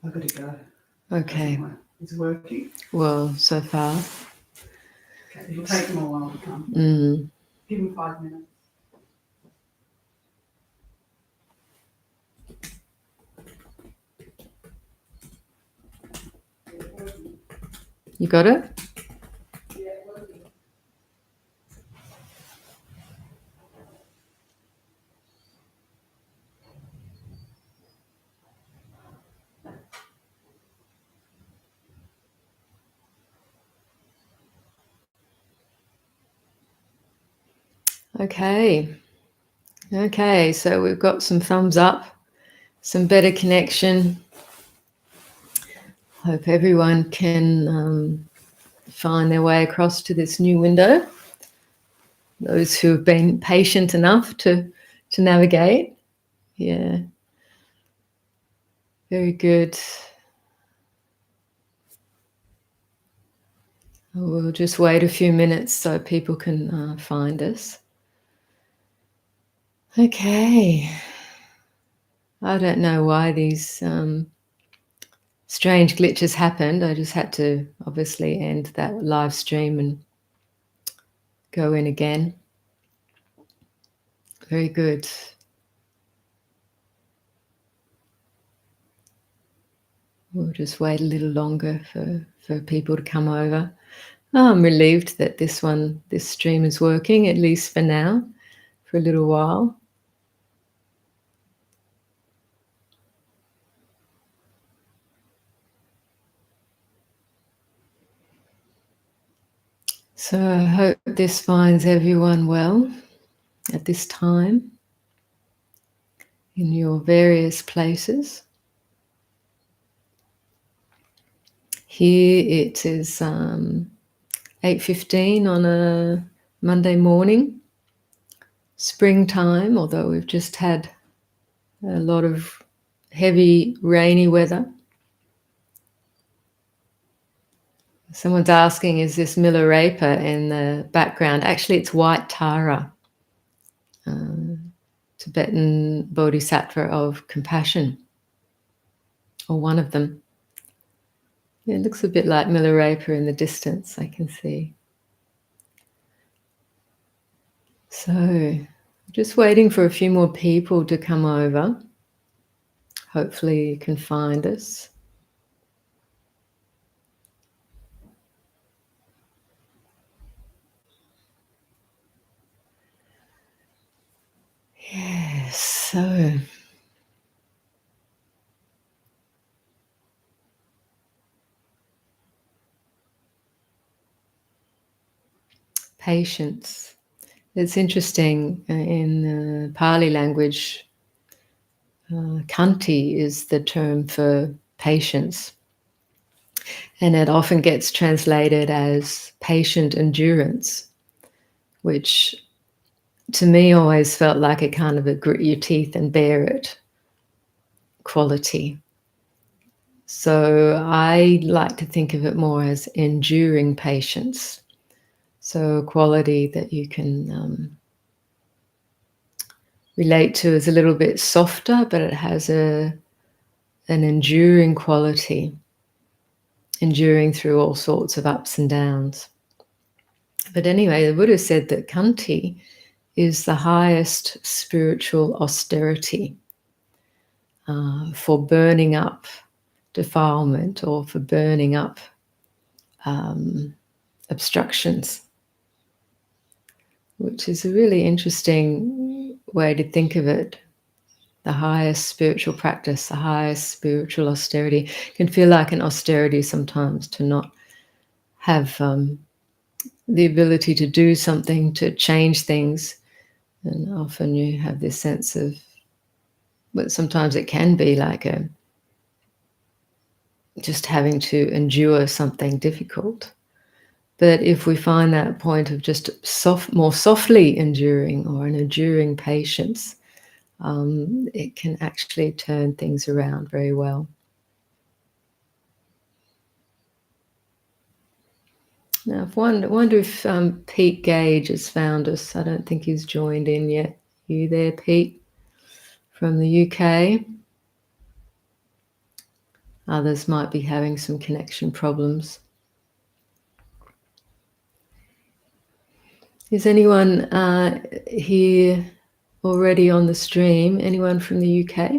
I've got to go. Okay. Is it working? Well, so far. Okay. It'll take them a while to come. Mm. Give them 5 minutes. You got it? Yeah, working. Okay, so we've got some thumbs up, some better connection. Hope everyone can find their way across to this new window. Those who have been patient enough to navigate. Yeah. Very good. We'll just wait a few minutes so people can find us. Okay. I don't know why these strange glitches happened. I just had to obviously end that live stream and go in again. Very good. We'll just wait a little longer for people to come over. Oh, I'm relieved that this stream is working, at least for now, for a little while. So I hope this finds everyone well at this time in your various places. Here it is 8:15 on a Monday morning, springtime, although we've just had a lot of heavy rainy weather. Someone's asking, is this Milarepa in the background? Actually, it's White Tara, Tibetan Bodhisattva of compassion, or one of them. It looks a bit like Milarepa in the distance, I can see. So, just waiting for a few more people to come over. Hopefully you can find us. Yes, so patience. It's interesting in the Pali language, khanti is the term for patience. And it often gets translated as patient endurance, which to me always felt like a kind of a grit your teeth and bear it quality. So I like to think of it more as enduring patience. So a quality that you can relate to is a little bit softer, but it has an enduring quality, enduring through all sorts of ups and downs. But anyway, the Buddha said that khanti is the highest spiritual austerity for burning up defilement or for burning up obstructions, which is a really interesting way to think of it. The highest spiritual practice, the highest spiritual austerity can feel like an austerity sometimes to not have the ability to do something, to change things. And often you have this sense of, but sometimes it can be like just having to endure something difficult. But if we find that point of just more softly enduring, or an enduring patience, it can actually turn things around very well. Now, I wonder if Pete Gage has found us. I don't think he's joined in yet. You there, Pete, from the UK? Others might be having some connection problems. Is anyone here already on the stream? Anyone from the UK?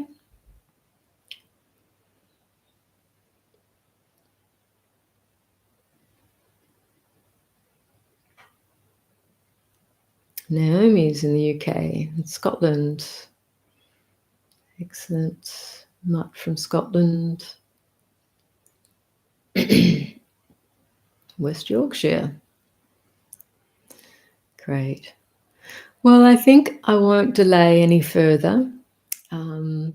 Naomi's in the UK, in Scotland. Excellent. Mutt from Scotland. West Yorkshire. Great. Well, I think I won't delay any further. I'm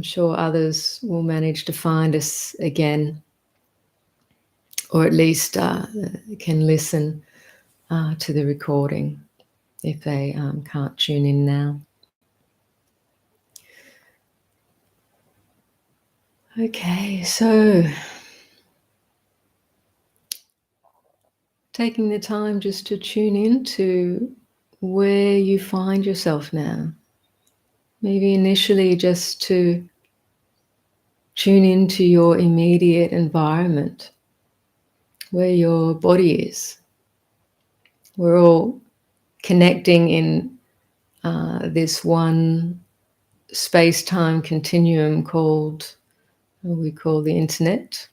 sure others will manage to find us again, or at least can listen to the recording if they can't tune in now. Okay, so taking the time just to tune in to where you find yourself now. Maybe initially just to tune into your immediate environment, where your body is. We're all connecting in this one space-time continuum called, what we call the internet,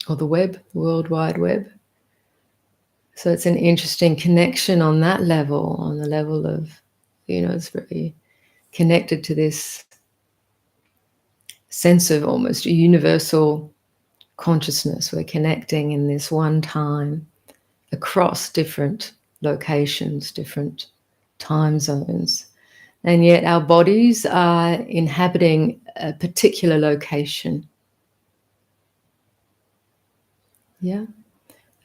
or the web, World Wide Web. So it's an interesting connection on that level, on the level of, it's very connected to this sense of almost universal consciousness. We're connecting in this one time across different locations, different time zones. And yet our bodies are inhabiting a particular location. Yeah,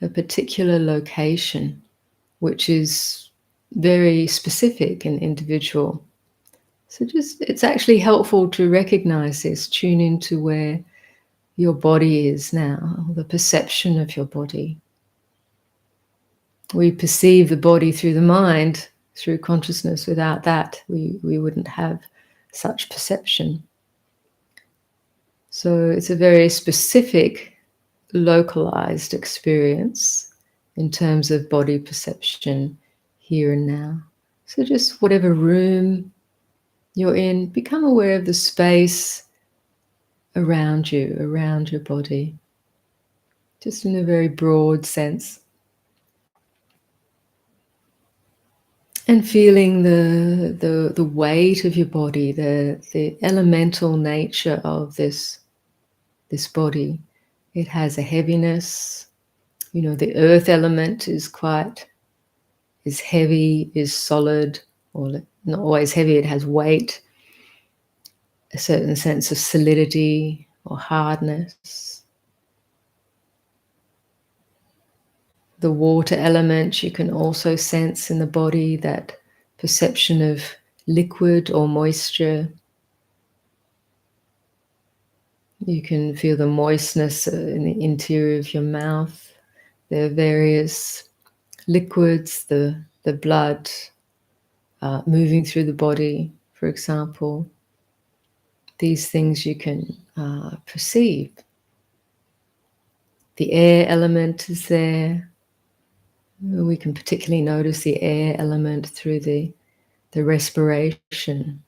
a particular location, which is very specific and individual. So it's actually helpful to recognize this, tune into where your body is now, the perception of your body. We perceive the body through the mind, through consciousness. Without that, we wouldn't have such perception. So it's a very specific, localized experience in terms of body perception here and now. So just whatever room you're in, become aware of the space around you, around your body, just in a very broad sense. And feeling the weight of your body, the elemental nature of this body. It has a heaviness. The earth element is heavy, is solid, or not always heavy, it has weight, a certain sense of solidity or hardness. The water element you can also sense in the body, that perception of liquid or moisture. You can feel the moistness in the interior of your mouth. There are various liquids, the blood moving through the body, for example. These things you can perceive. The air element is there. We can particularly notice the air element through the respiration.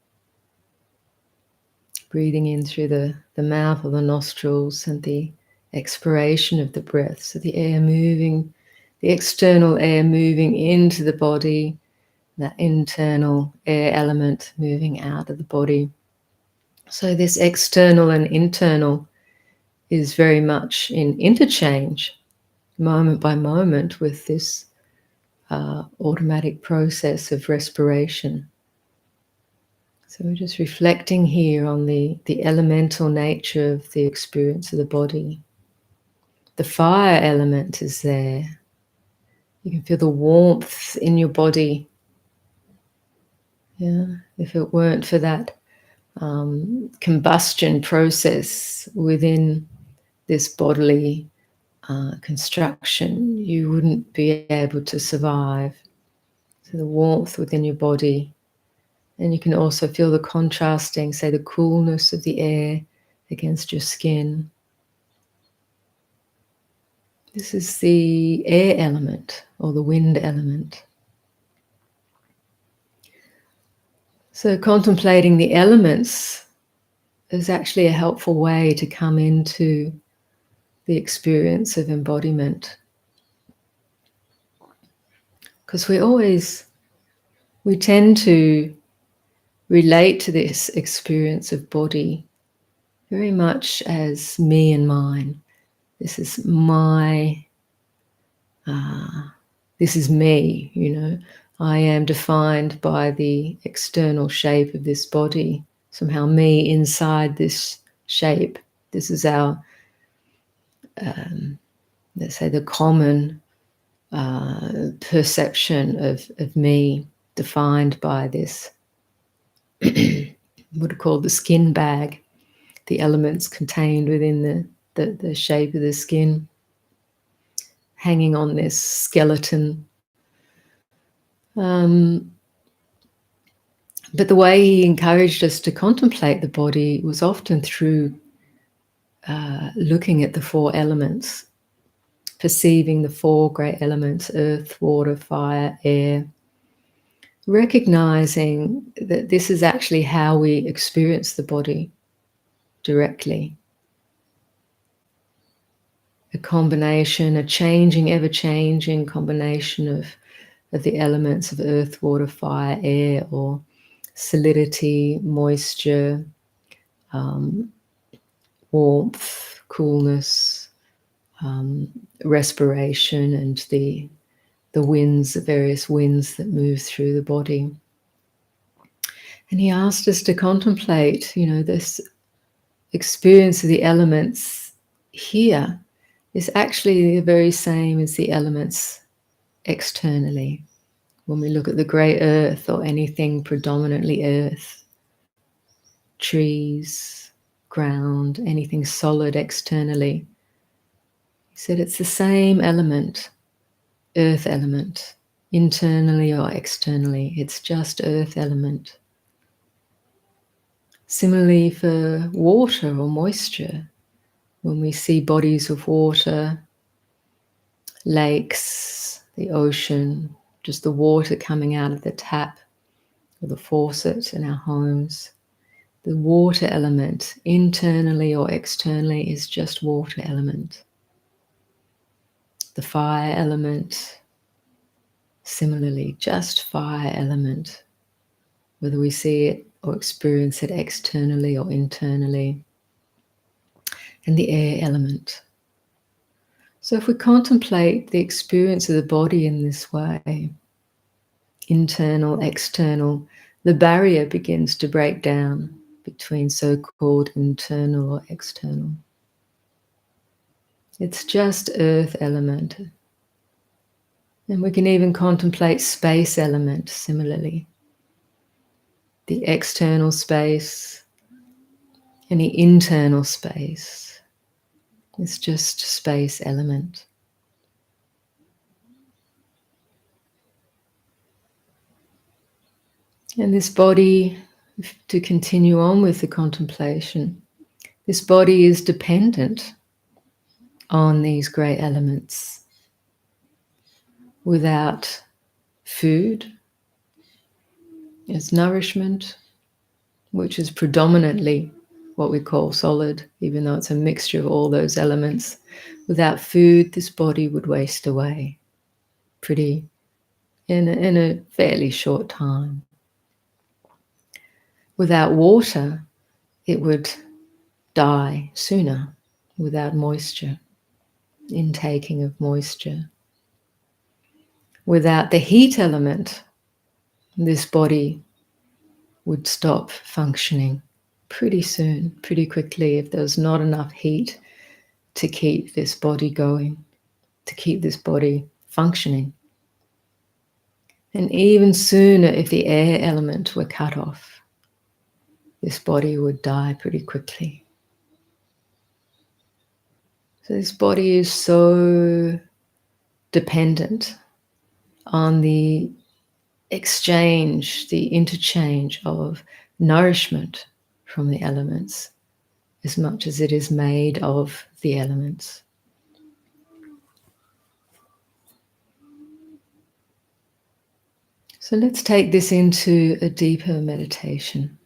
Breathing in through the mouth or the nostrils, and the expiration of the breath. So the air moving, the external air moving into the body, that internal air element moving out of the body. So this external and internal is very much in interchange, moment by moment, with this automatic process of respiration. So we're just reflecting here on the elemental nature of the experience of the body. The fire element is there. You can feel the warmth in your body. Yeah, if it weren't for that combustion process within this bodily construction, you wouldn't be able to survive. So the warmth within your body. And you can also feel the contrasting, say, the coolness of the air against your skin. This is the air element or the wind element. So contemplating the elements is actually a helpful way to come into the experience of embodiment. Because we tend to relate to this experience of body very much as me and mine. This is this is me, I am defined by the external shape of this body. Somehow me inside this shape. This is our, let's say, the common perception of me, defined by this, what are called the skin bag, the elements contained within the shape of the skin, hanging on this skeleton. But the way he encouraged us to contemplate the body was often through looking at the four elements, perceiving the four great elements: earth, water, fire, air, recognizing that this is actually how we experience the body directly. A combination, a changing, ever-changing combination of the elements of earth, water, fire, air, or solidity, moisture, warmth, coolness, respiration, and the winds, the various winds that move through the body. And he asked us to contemplate, this experience of the elements here is actually the very same as the elements externally. When we look at the grey earth or anything predominantly earth, trees, ground, anything solid externally, he said it's the same element, earth element, internally or externally. It's just earth element. Similarly for water or moisture, when we see bodies of water, lakes, the ocean, just the water coming out of the tap or the faucet in our homes, the water element, internally or externally, is just water element. The fire element, similarly, just fire element, whether we see it or experience it externally or internally. And the air element. So if we contemplate the experience of the body in this way, internal, external, the barrier begins to break down between so-called internal or external. It's just earth element. And we can even contemplate space element similarly. The external space and the internal space. It's just space element. And this body, to continue on with the contemplation, this body is dependent on these great elements. Without food, as nourishment, which is predominantly what we call solid, even though it's a mixture of all those elements. Without food, this body would waste away in a fairly short time. Without water, it would die sooner. Without moisture, intaking of moisture. Without the heat element, this body would stop functioning pretty soon, pretty quickly, if there's not enough heat to keep this body going, to keep this body functioning. And even sooner, if the air element were cut off, this body would die pretty quickly. So this body is so dependent on the exchange, the interchange of nourishment from the elements, as much as it is made of the elements. So let's take this into a deeper meditation.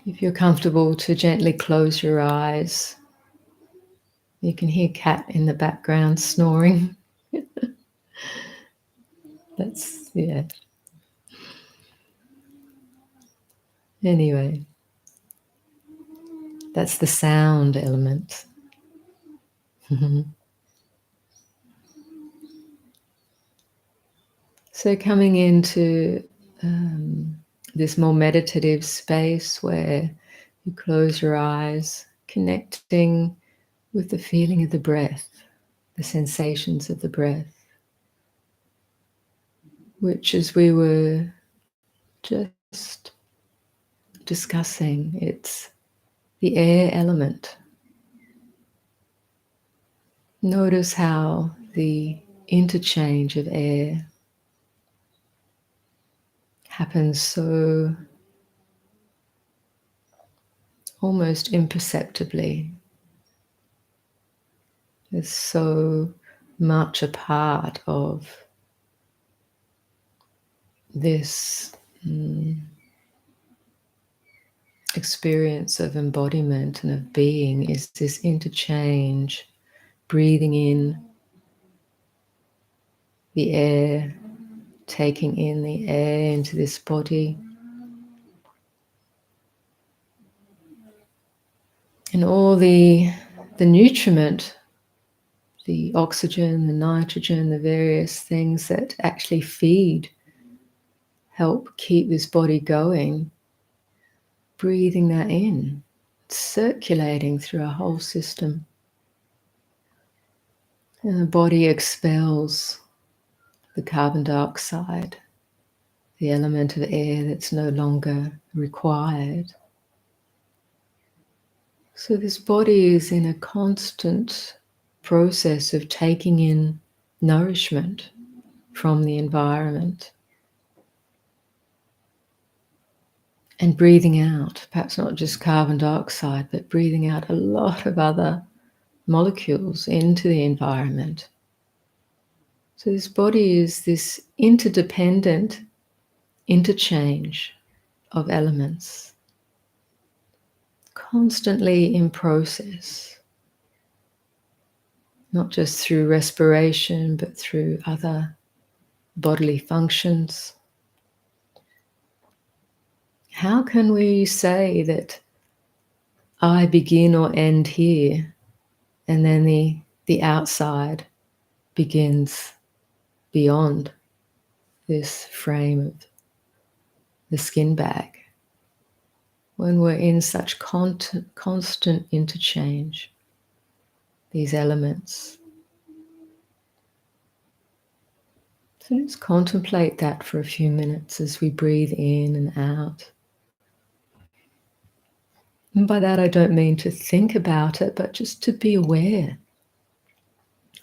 If you're comfortable to gently close your eyes, you can hear Cat in the background snoring. Yeah. Anyway, that's the sound element. So coming into this more meditative space where you close your eyes, connecting with the feeling of the breath, the sensations of the breath, which, as we were just discussing, it's the air element. Notice how the interchange of air happens so almost imperceptibly. It's so much a part of this experience of embodiment and of being, is this interchange, breathing in the air, taking in the air into this body, and all the nutriment, the oxygen, the nitrogen, the various things that actually feed, help keep this body going, breathing that in, circulating through our whole system. And the body expels the carbon dioxide, the element of air that's no longer required. So this body is in a constant process of taking in nourishment from the environment and breathing out, perhaps not just carbon dioxide, but breathing out a lot of other molecules into the environment. So this body is this interdependent interchange of elements, constantly in process, not just through respiration, but through other bodily functions. How can we say that I begin or end here, and then the outside begins beyond this frame of the skin bag, when we're in such constant interchange, these elements? So let's contemplate that for a few minutes as we breathe in and out. And by that I don't mean to think about it, but just to be aware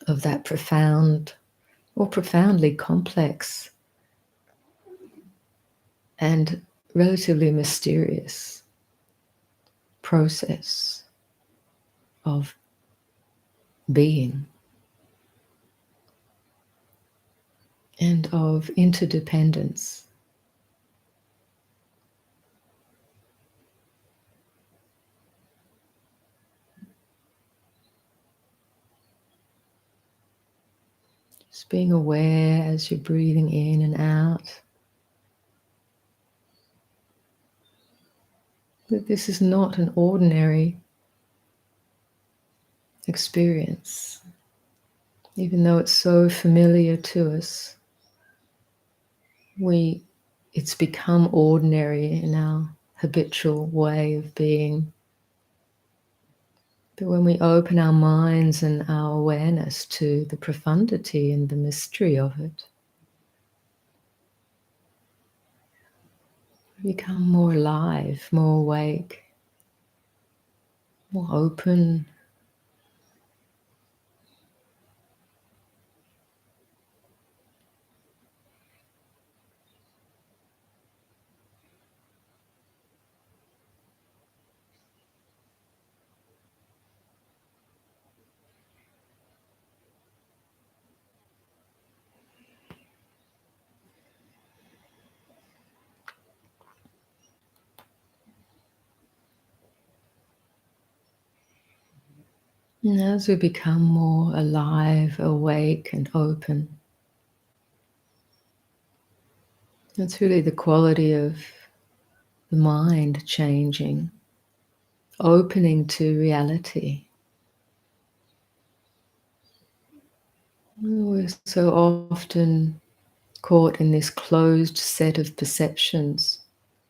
of that profound or profoundly complex and relatively mysterious process of being and of interdependence. Just being aware as you're breathing in and out that this is not an ordinary experience. Even though it's so familiar to us, it's become ordinary in our habitual way of being. But when we open our minds and our awareness to the profundity and the mystery of it, we become more alive, more awake, more open. And as we become more alive, awake, and open, it's really the quality of the mind changing, opening to reality. We're so often caught in this closed set of perceptions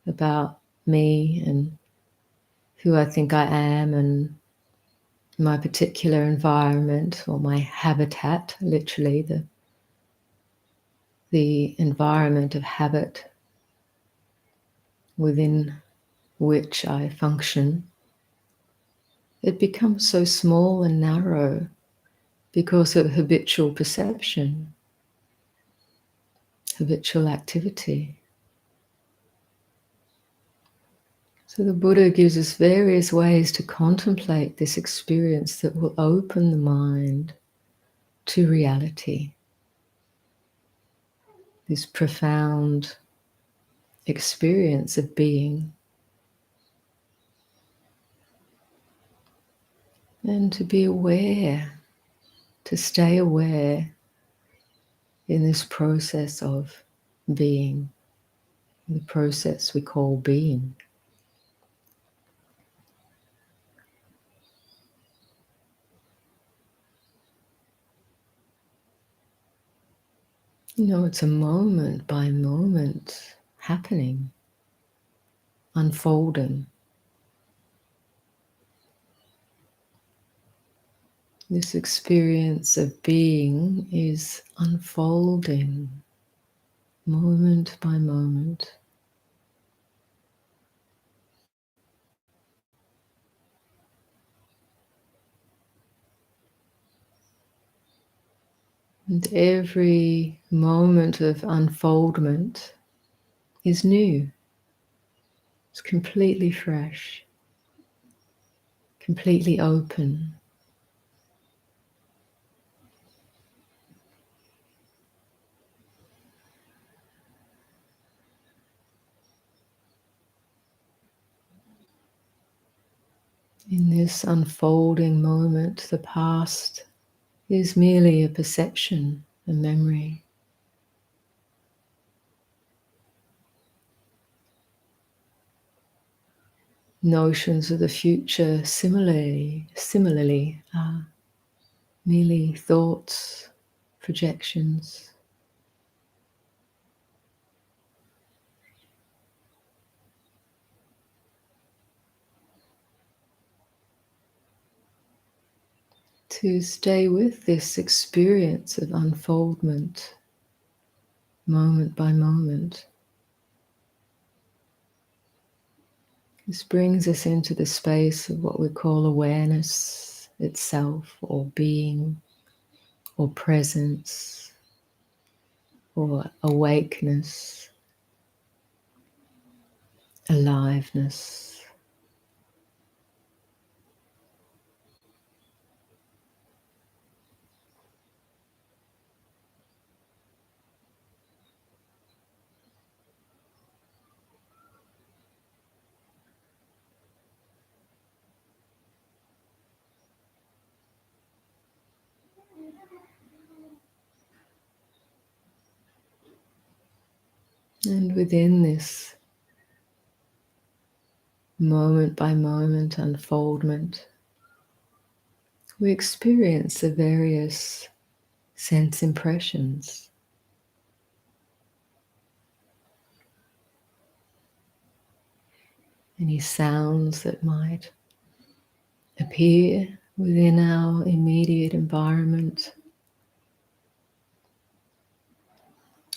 about me and who I think I am and my particular environment or my habitat, literally the environment of habit within which I function. It becomes so small and narrow because of habitual perception, habitual activity. So the Buddha gives us various ways to contemplate this experience that will open the mind to reality, this profound experience of being, and to be aware, to stay aware in this process of being, the process we call being. You know, it's a moment by moment happening, unfolding. This experience of being is unfolding moment by moment. And every moment of unfoldment is new. It's completely fresh, completely open. In this unfolding moment, the past is merely a perception, a memory. Notions of the future similarly are merely thoughts, projections. To stay with this experience of unfoldment, moment by moment. This brings us into the space of what we call awareness itself, or being, or presence, or awakeness, aliveness. And within this moment by moment unfoldment, we experience the various sense impressions. Any sounds that might appear within our immediate environment.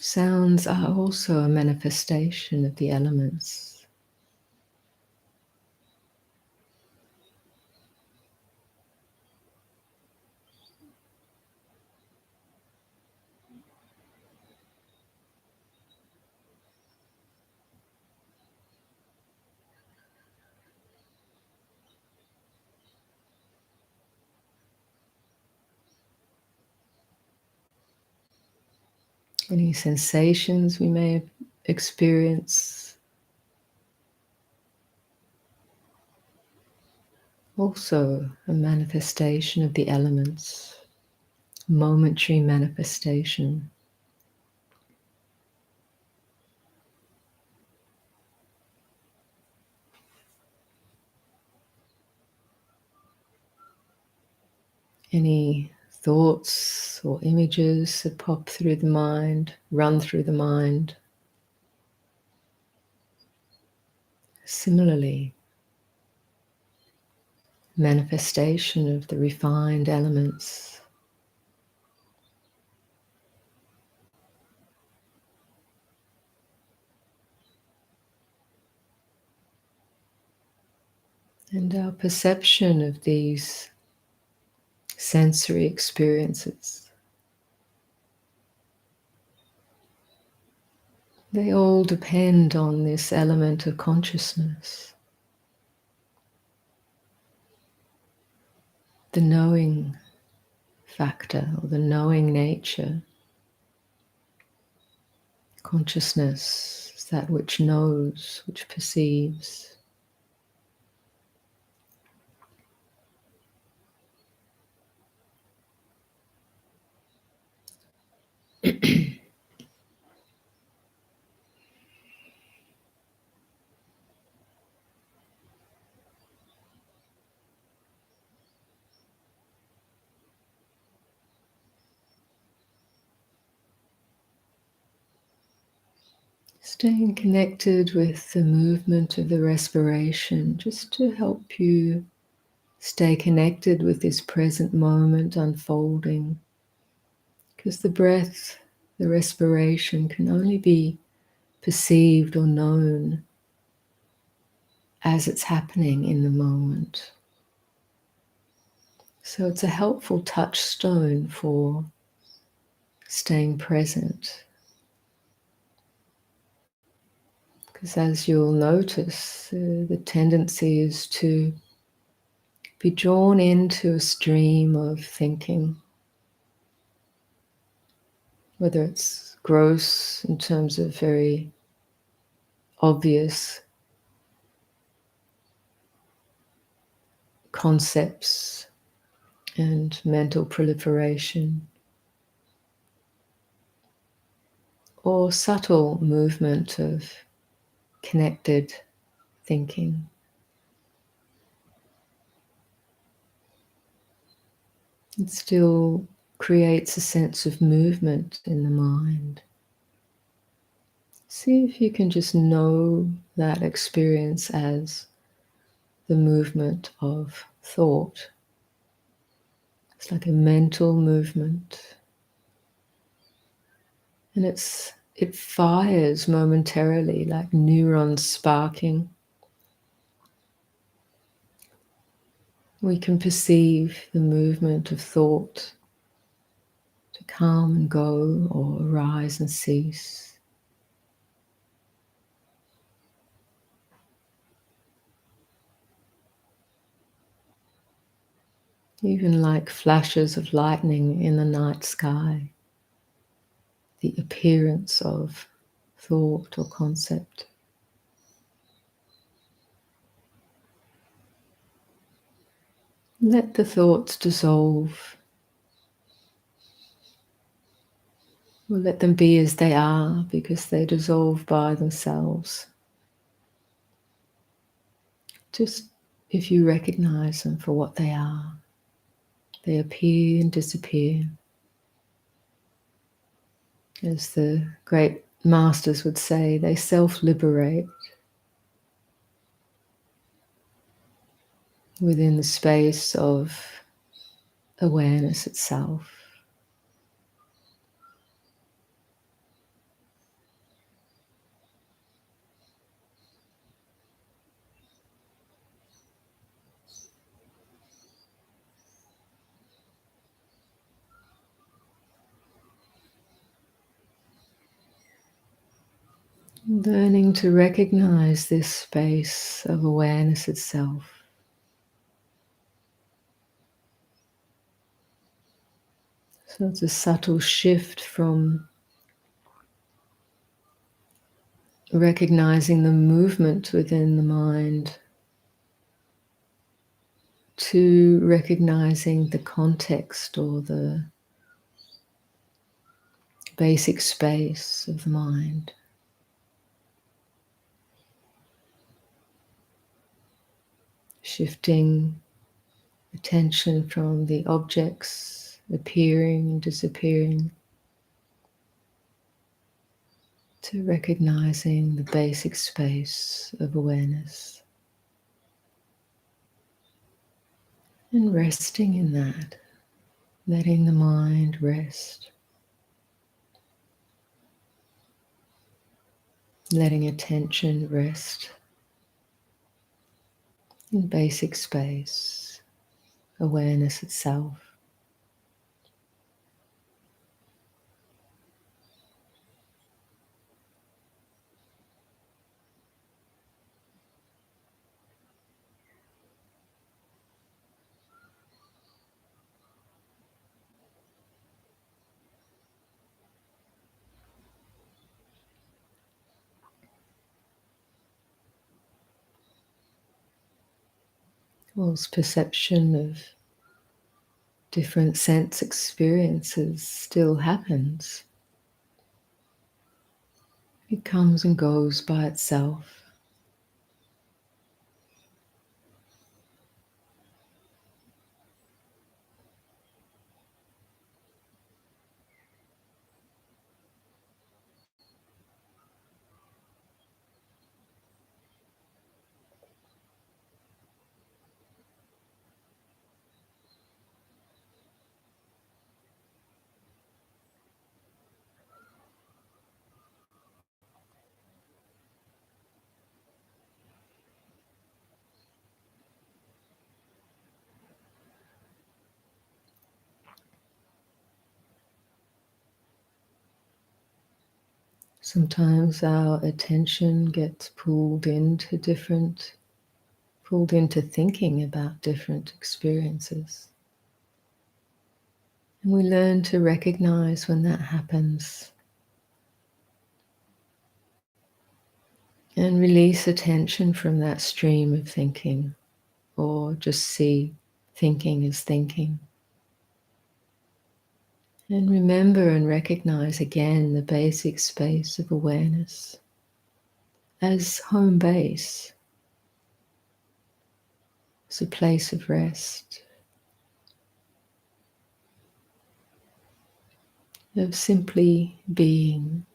Sounds are also a manifestation of the elements. Any sensations we may experience. also a manifestation of the elements, momentary manifestation. Any thoughts or images that pop through the mind, run through the mind. Similarly, manifestation of the refined elements. And our perception of these sensory experiences, they all depend on this element of consciousness, the knowing factor or the knowing nature. Consciousness is that which knows, which perceives. Staying connected with the movement of the respiration, just to help you stay connected with this present moment unfolding. Because the breath, the respiration can only be perceived or known as it's happening in the moment. So it's a helpful touchstone for staying present. Because as you'll notice, the tendency is to be drawn into a stream of thinking, whether it's gross in terms of very obvious concepts and mental proliferation, or subtle movement of connected thinking. It still creates a sense of movement in the mind. See if you can just know that experience as the movement of thought. It's like a mental movement. And it fires momentarily like neurons sparking. We can perceive the movement of thought to come and go or arise and cease. Even like flashes of lightning in the night sky, the appearance of thought or concept. Let the thoughts dissolve, or let them be as they are, because they dissolve by themselves. Just if you recognize them for what they are, they appear and disappear. As the great masters would say, they self-liberate within the space of awareness itself. Learning to recognize this space of awareness itself. So it's a subtle shift from recognizing the movement within the mind to recognizing the context or the basic space of the mind. Shifting attention from the objects appearing and disappearing to recognizing the basic space of awareness and resting in that, letting the mind rest, letting attention rest in basic space, awareness itself. Whilst perception of different sense experiences still happens, it comes and goes by itself. Sometimes our attention gets pulled into thinking about different experiences. And we learn to recognize when that happens and release attention from that stream of thinking, or just see thinking as thinking. And remember and recognize again the basic space of awareness as home base, as a place of rest, of simply being.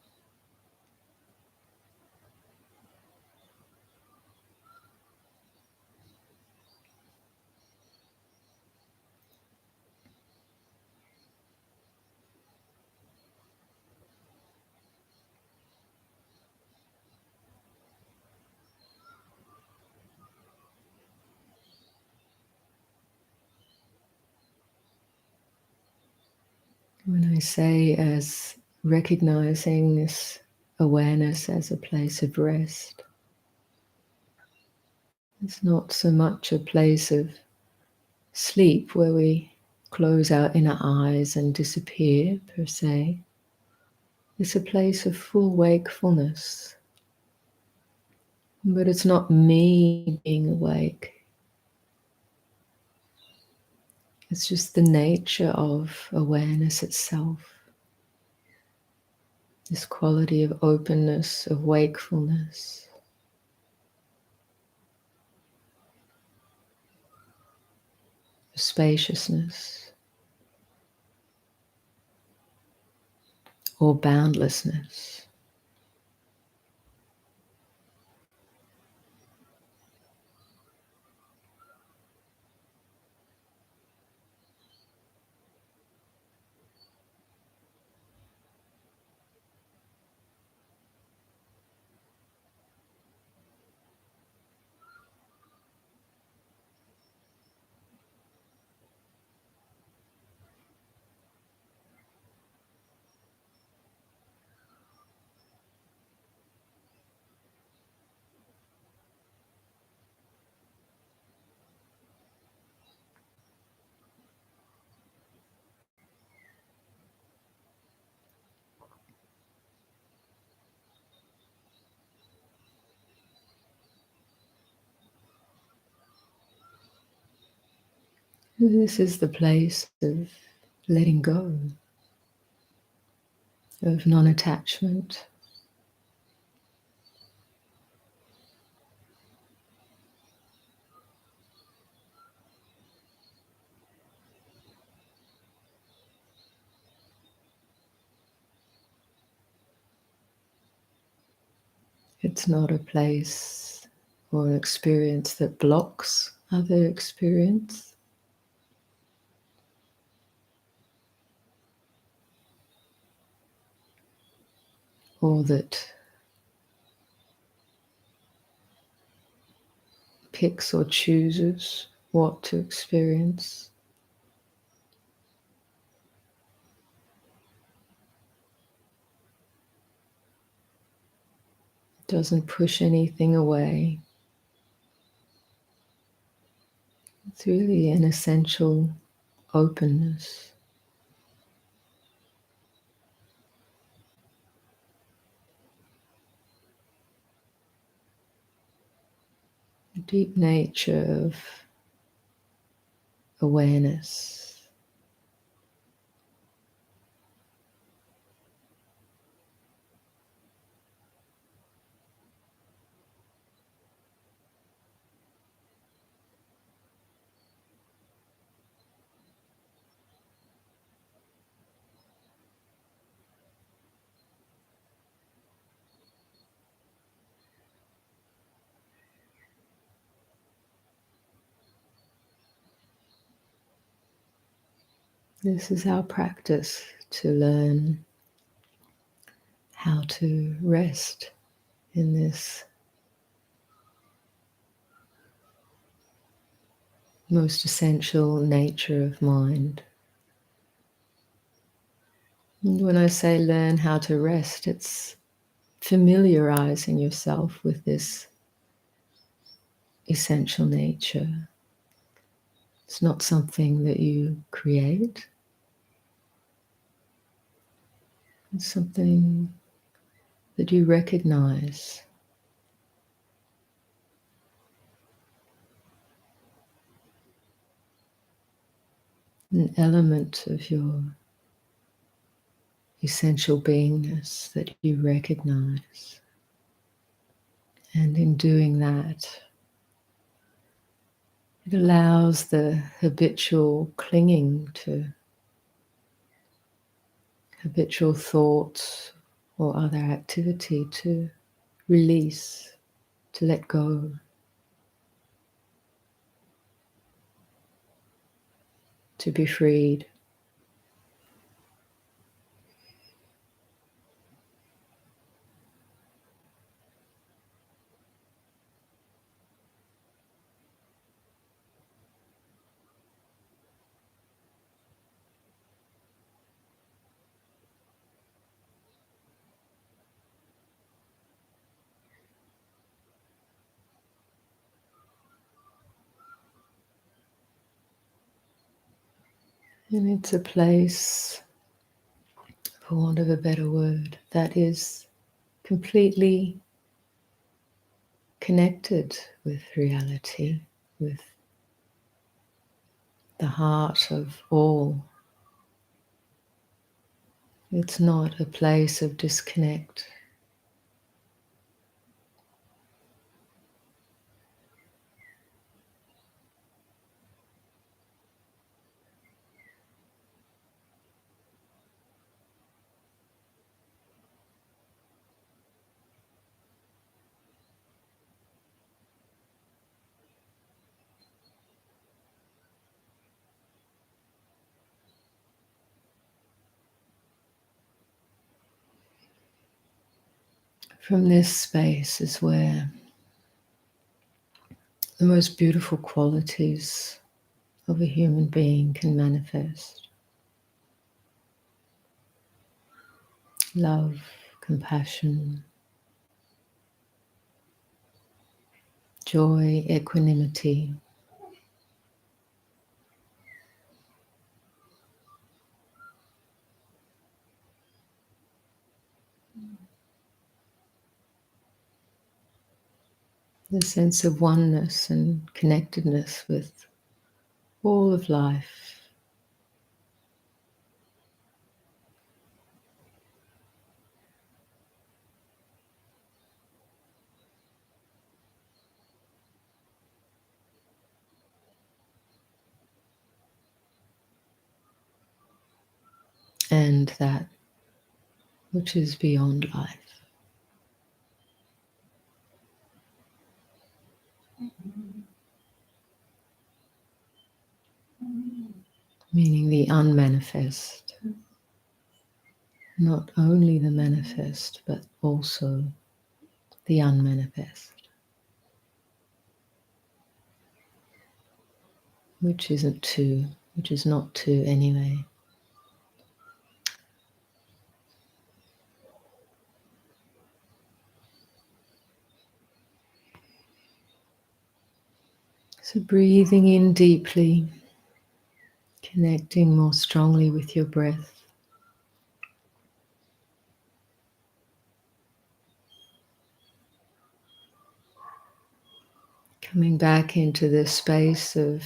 When I say as recognizing this awareness as a place of rest, it's not so much a place of sleep where we close our inner eyes and disappear per se. It's a place of full wakefulness. But it's not me being awake. It's just the nature of awareness itself. This quality of openness, of wakefulness. Spaciousness or boundlessness. This is the place of letting go, of non-attachment. It's not a place or an experience that blocks other experience. Or that picks or chooses what to experience. Doesn't push anything away. It's really an essential openness. A deep nature of awareness. This is our practice to learn how to rest in this most essential nature of mind. And when I say learn how to rest, it's familiarizing yourself with this essential nature. It's not something that you create. It's something that you recognize. An element of your essential beingness that you recognize. And in doing that, it allows the habitual clinging to habitual thoughts or other activity to release, to let go. To be freed. And it's a place, for want of a better word, that is completely connected with reality, with the heart of all. It's not a place of disconnect. From this space is where the most beautiful qualities of a human being can manifest. Love, compassion, joy, equanimity. The sense of oneness and connectedness with all of life. And that which is beyond life. Meaning the unmanifest. Not only the manifest, but also the unmanifest. Which isn't two, which is not two anyway. So breathing in deeply, connecting more strongly with your breath. Coming back into the space of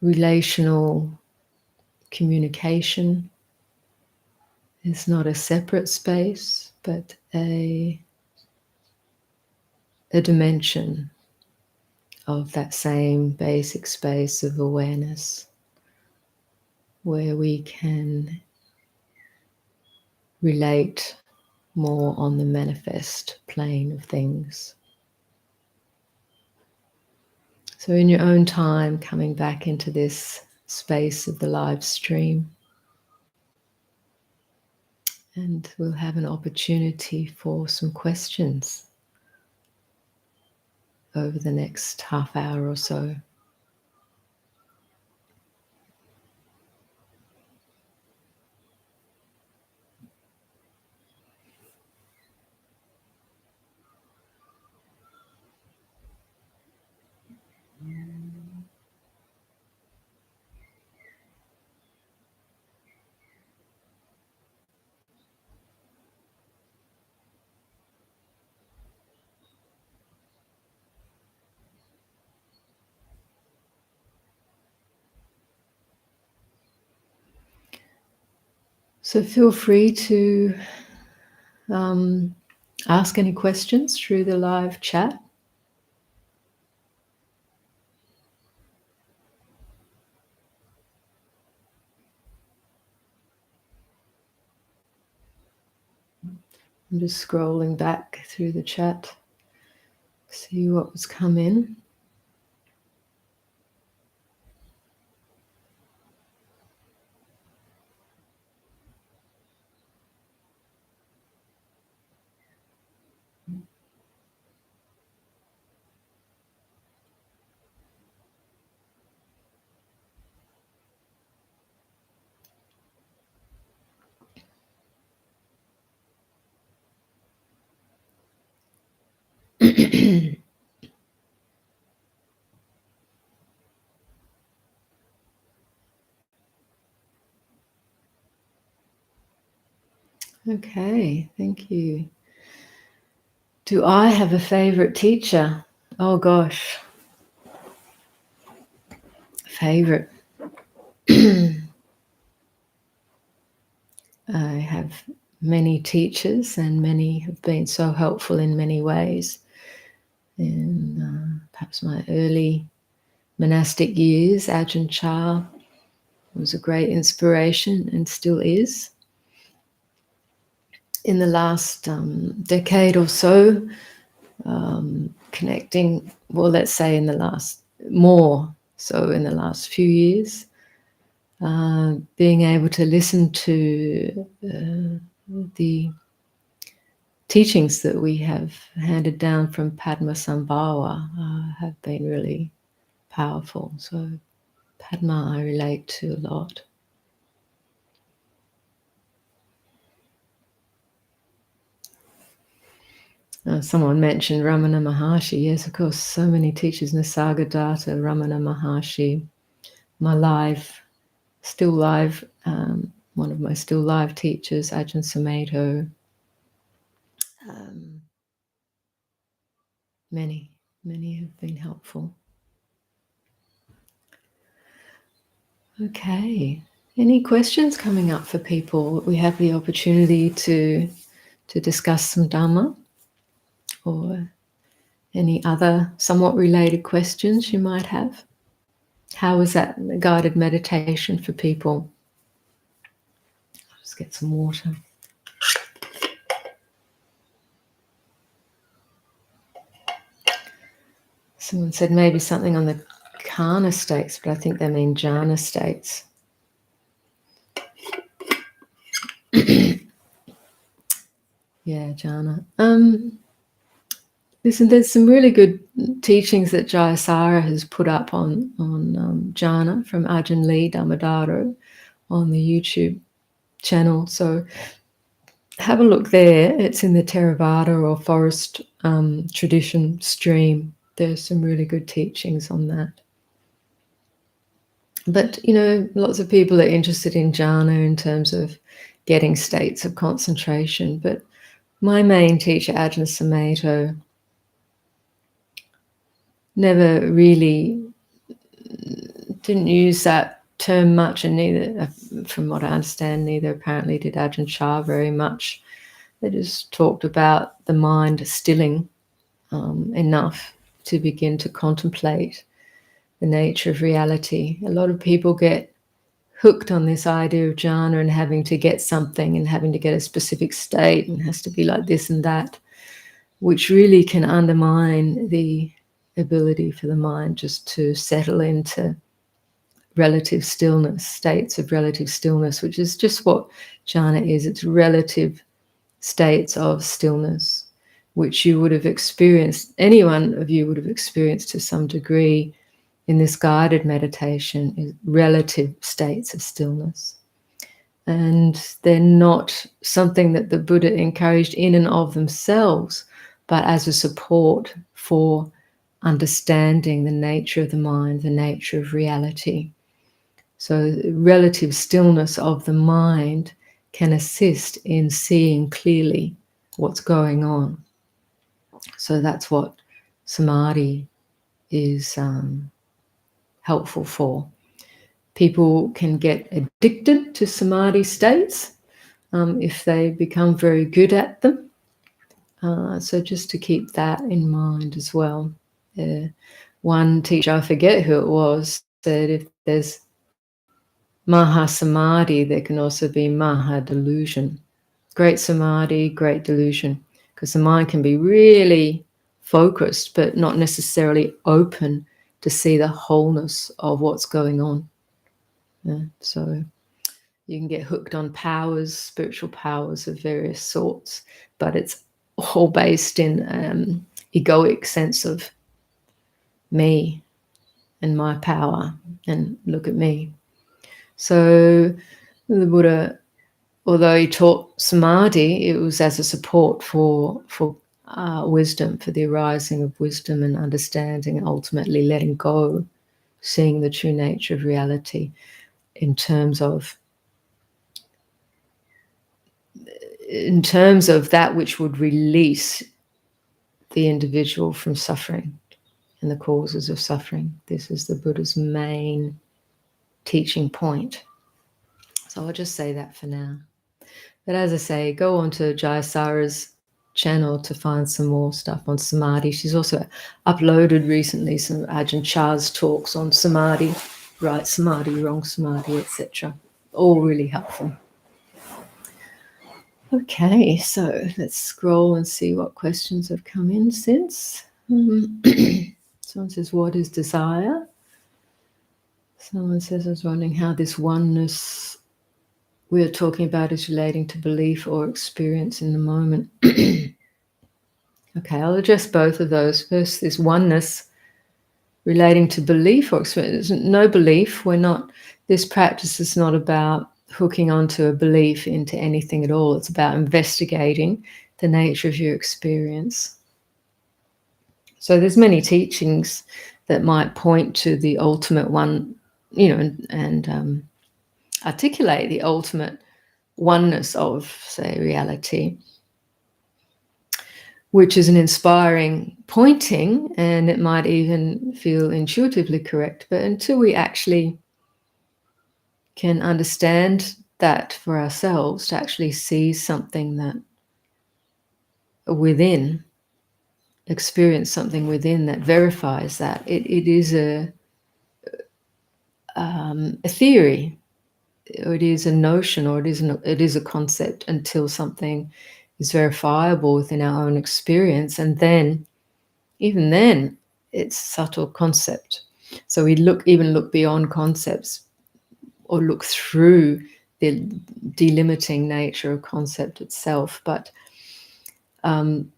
relational communication. It's not a separate space, but a dimension of that same basic space of awareness where we can relate more on the manifest plane of things. So in your own time, coming back into this space of the live stream, and we'll have an opportunity for some questions over the next half hour or so. So feel free to ask any questions through the live chat. I'm just scrolling back through the chat, see what was come in. Okay, thank you. Do I have a favorite teacher? Oh gosh. Favorite. I have many teachers, and many have been so helpful in many ways. In perhaps my early monastic years, Ajahn Chah was a great inspiration and still is. In the last decade or so, connecting, well, let's say in the last, more so in the last few years, being able to listen to the teachings that we have handed down from Padmasambhava have been really powerful. So Padma I relate to a lot. Someone mentioned Ramana Maharshi. Yes, of course, so many teachers, Nisargadatta, Ramana Maharshi, my live, still live, one of my still live teachers, Ajahn Sumedho. Many have been helpful. Okay. Any questions coming up for people? We have the opportunity to discuss some Dhamma, or any other somewhat related questions you might have. How was that guided meditation for people? I'll just get some water. Someone said maybe something on the Kana states, but I think they mean jhana states. Yeah, jhana. Listen, there's some really good teachings that Jayasara has put up on jhana from Ajahn Lee Dhammadaro on the YouTube channel. So have a look there. It's in the Theravada or forest tradition stream. There's some really good teachings on that. But, lots of people are interested in jhana in terms of getting states of concentration. But my main teacher, Ajahn Sumedho, never really didn't use that term much, and neither, from what I understand, neither apparently did Ajahn Chah very much. They just talked about the mind stilling enough to begin to contemplate the nature of reality. A lot of people get hooked on this idea of jhana and having to get something and having to get a specific state and has to be like this and that, which really can undermine the ability for the mind just to settle into relative stillness, states of relative stillness, which is just what jhana is. It's relative states of stillness, which you would have experienced, any one of you would have experienced to some degree in this guided meditation, is relative states of stillness. And they're not something that the Buddha encouraged in and of themselves, but as a support for understanding the nature of the mind, the nature of reality. So relative stillness of the mind can assist in seeing clearly what's going on. So that's what samadhi is helpful for. People can get addicted to samadhi states if they become very good at them. So just to keep that in mind as well. One teacher, I forget who it was, said if there's Maha Samadhi, there can also be Maha Delusion. Great Samadhi, great delusion. Because the mind can be really focused, but not necessarily open to see the wholeness of what's going on. Yeah, so you can get hooked on powers, spiritual powers of various sorts, but it's all based in egoic sense of me and my power, and look at me. So the Buddha, although he taught samadhi, it was as a support for wisdom, for the arising of wisdom and understanding, and ultimately letting go, seeing the true nature of reality in terms of that which would release the individual from suffering and the causes of suffering. This is the Buddha's main teaching point. So I'll just say that for now. But as I say, go on to Jayasara's channel to find some more stuff on samadhi. She's also uploaded recently some Ajahn Chah's talks on samadhi, right samadhi, wrong samadhi, etc. All really helpful. Okay, so let's scroll and see what questions have come in since. Someone says, what is desire? Someone says, I was wondering how this oneness we're talking about is relating to belief or experience in the moment. Okay, I'll address both of those. First, this oneness relating to belief or experience. No belief. This practice is not about hooking onto a belief into anything at all. It's about investigating the nature of your experience. So there's many teachings that might point to the ultimate one, and articulate the ultimate oneness of, say, reality, which is an inspiring pointing, and it might even feel intuitively correct. But until we actually can understand that for ourselves, to actually see something that within, experience something within that verifies that, it is a theory, or it is a notion, or it is a concept, until something is verifiable within our own experience. And then, even then, it's subtle concept. So we look beyond concepts, or look through the delimiting nature of concept itself. But an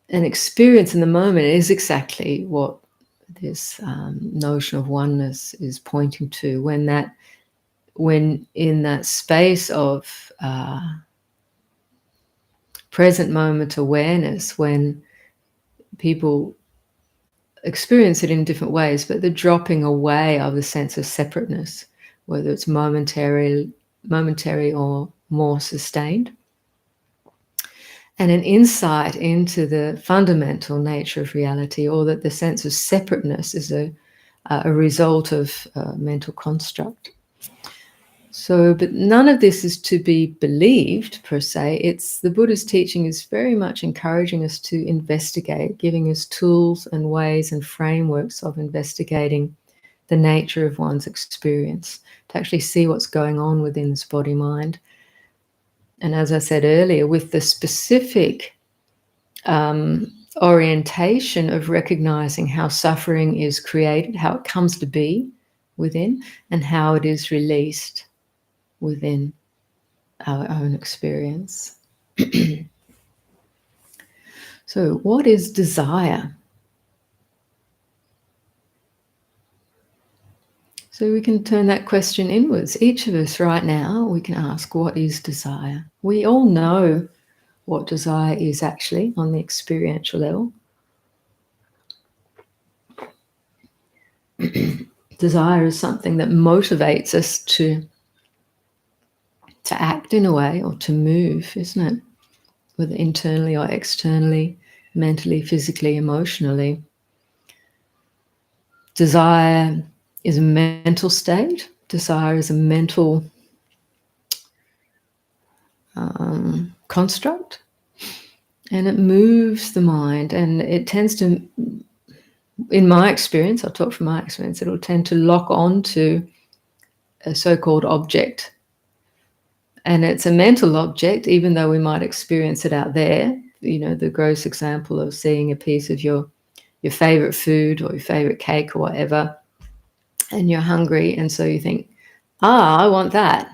experience in the moment is exactly what this notion of oneness is pointing to. When in that space of present moment awareness, when people experience it in different ways, but the dropping away of the sense of separateness, whether it's momentary or more sustained, and an insight into the fundamental nature of reality, or that the sense of separateness is a result of a mental construct. So, but none of this is to be believed per se. It's the Buddha's teaching is very much encouraging us to investigate, giving us tools and ways and frameworks of investigating the nature of one's experience, to actually see what's going on within this body-mind. And as I said earlier, with the specific orientation of recognizing how suffering is created, how it comes to be within, and how it is released within our own experience. So, what is desire? So we can turn that question inwards. Each of us right now, we can ask, what is desire? We all know what desire is actually on the experiential level. Desire is something that motivates us to act in a way, or to move, isn't it? Whether internally or externally, mentally, physically, emotionally. Desire is a mental state. Desire is a mental construct, and it moves the mind, and it tends to, in my experience, I'll talk from my experience, it'll tend to lock on to a so-called object. And it's a mental object, even though we might experience it out there. You know, the gross example of seeing a piece of your favorite food or your favorite cake or whatever, and you're hungry, and so you think, I want that,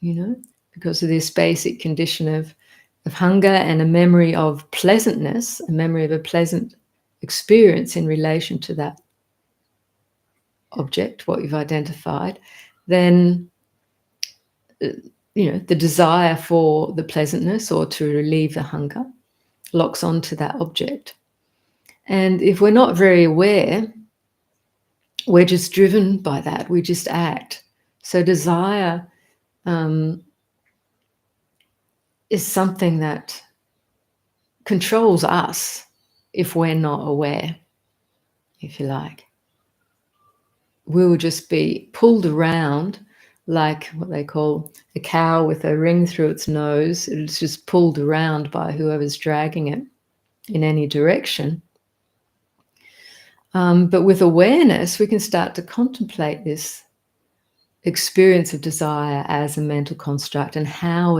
you know, because of this basic condition of hunger and a memory of pleasantness, a memory of a pleasant experience in relation to that object, what you've identified. Then you know, the desire for the pleasantness or to relieve the hunger locks onto that object. And if we're not very aware, we're just driven by that. We just act. So desire is something that controls us if we're not aware, if you like. We will just be pulled around like what they call a cow with a ring through its nose. It's just pulled around by whoever's dragging it in any direction. But with awareness, we can start to contemplate this experience of desire as a mental construct, and how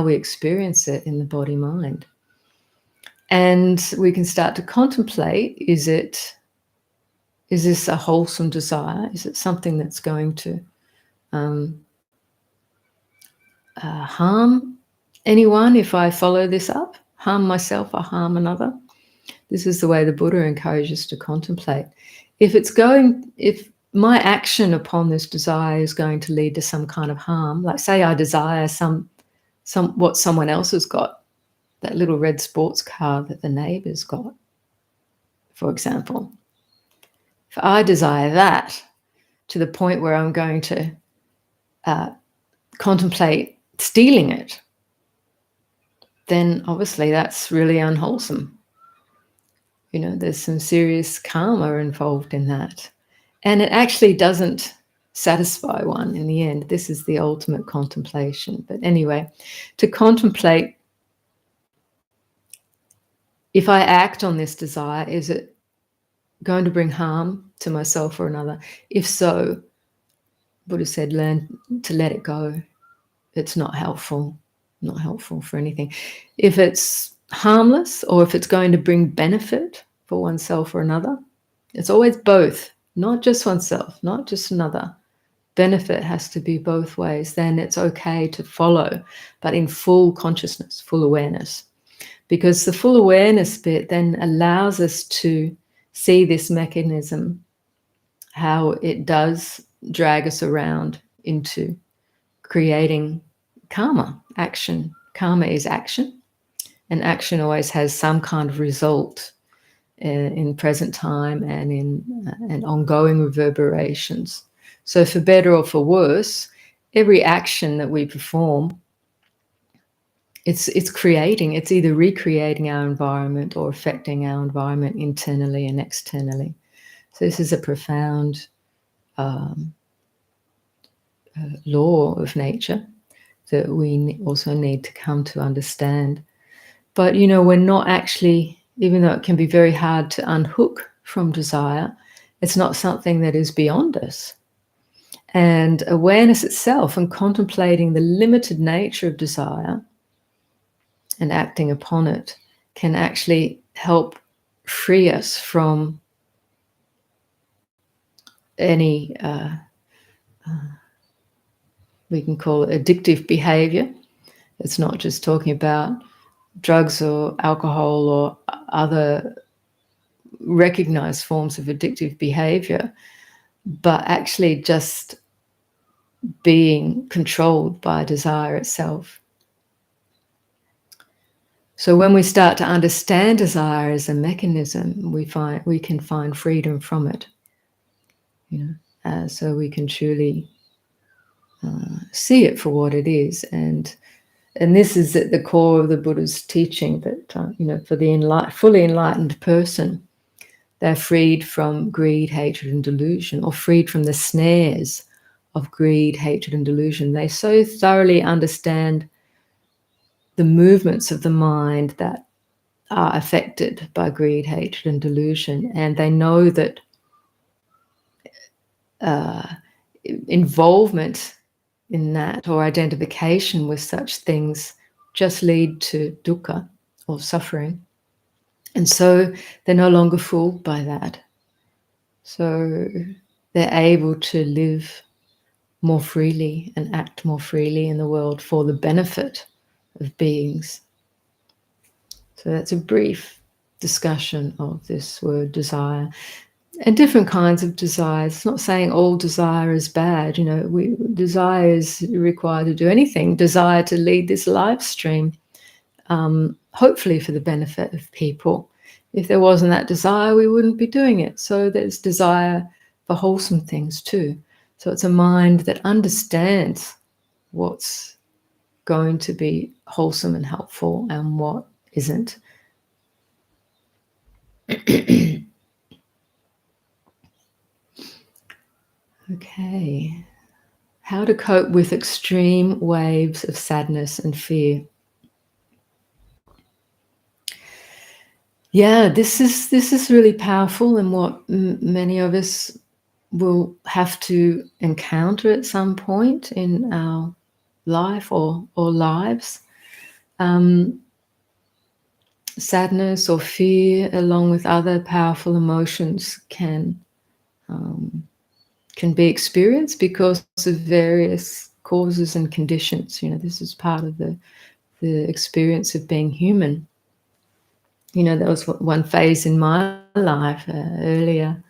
we experience it in the body-mind. And we can start to contemplate, is this a wholesome desire? Is it something that's going to harm anyone if I follow this up? Harm myself or harm another? This is the way the Buddha encourages to contemplate. If my action upon this desire is going to lead to some kind of harm, like say I desire what someone else has got, that little red sports car that the neighbour's got, for example. If I desire that to the point where I'm going to contemplate stealing it, then obviously that's really unwholesome. There's some serious karma involved in that. And it actually doesn't satisfy one in the end. This is the ultimate contemplation. But anyway, to contemplate, if I act on this desire, is it going to bring harm to myself or another? If so, Buddha said, learn to let it go. It's not helpful for anything. If it's harmless or if it's going to bring benefit for oneself or another, it's always both, not just oneself, not just another. Benefit has to be both ways. Then it's okay to follow, but in full consciousness, full awareness. Because the full awareness bit then allows us to see this mechanism, how it does drag us around into creating karma, action. Karma is action, and action always has some kind of result in present time and in ongoing reverberations. So for better or for worse, every action that we perform, it's creating, it's either recreating our environment or affecting our environment internally and externally. So this is a profound law of nature that we also need to come to understand. But, you know, we're not actually, even though it can be very hard to unhook from desire, it's not something that is beyond us. And awareness itself and contemplating the limited nature of desire and acting upon it can actually help free us from any, we can call it addictive behavior. It's not just talking about drugs or alcohol or other recognized forms of addictive behavior, but actually just being controlled by desire itself. So when we start to understand desire as a mechanism, we can find freedom from it. You know, so we can truly see it for what it is, and this is at the core of the Buddha's teaching. That you know, for the fully enlightened person, they're freed from greed, hatred, and delusion, or freed from the snares of greed, hatred, and delusion. They so thoroughly understand the movements of the mind that are affected by greed, hatred, and delusion, and they know that involvement in that or identification with such things just lead to dukkha or suffering. And so they're no longer fooled by that. So they're able to live more freely and act more freely in the world for the benefit of beings. So that's a brief discussion of this word desire and different kinds of desires. It's not saying all desire is bad. You know, desire is required to do anything. Desire to lead this live stream, hopefully for the benefit of people. If there wasn't that desire, we wouldn't be doing it. So there's desire for wholesome things too. So it's a mind that understands what's going to be wholesome and helpful and what isn't. Okay. How to cope with extreme waves of sadness and fear. Yeah, this is really powerful, and what many of us will have to encounter at some point in our life or lives. Sadness or fear, along with other powerful emotions, can be experienced because of various causes and conditions. You know, this is part of the experience of being human. You know, there was one phase in my life earlier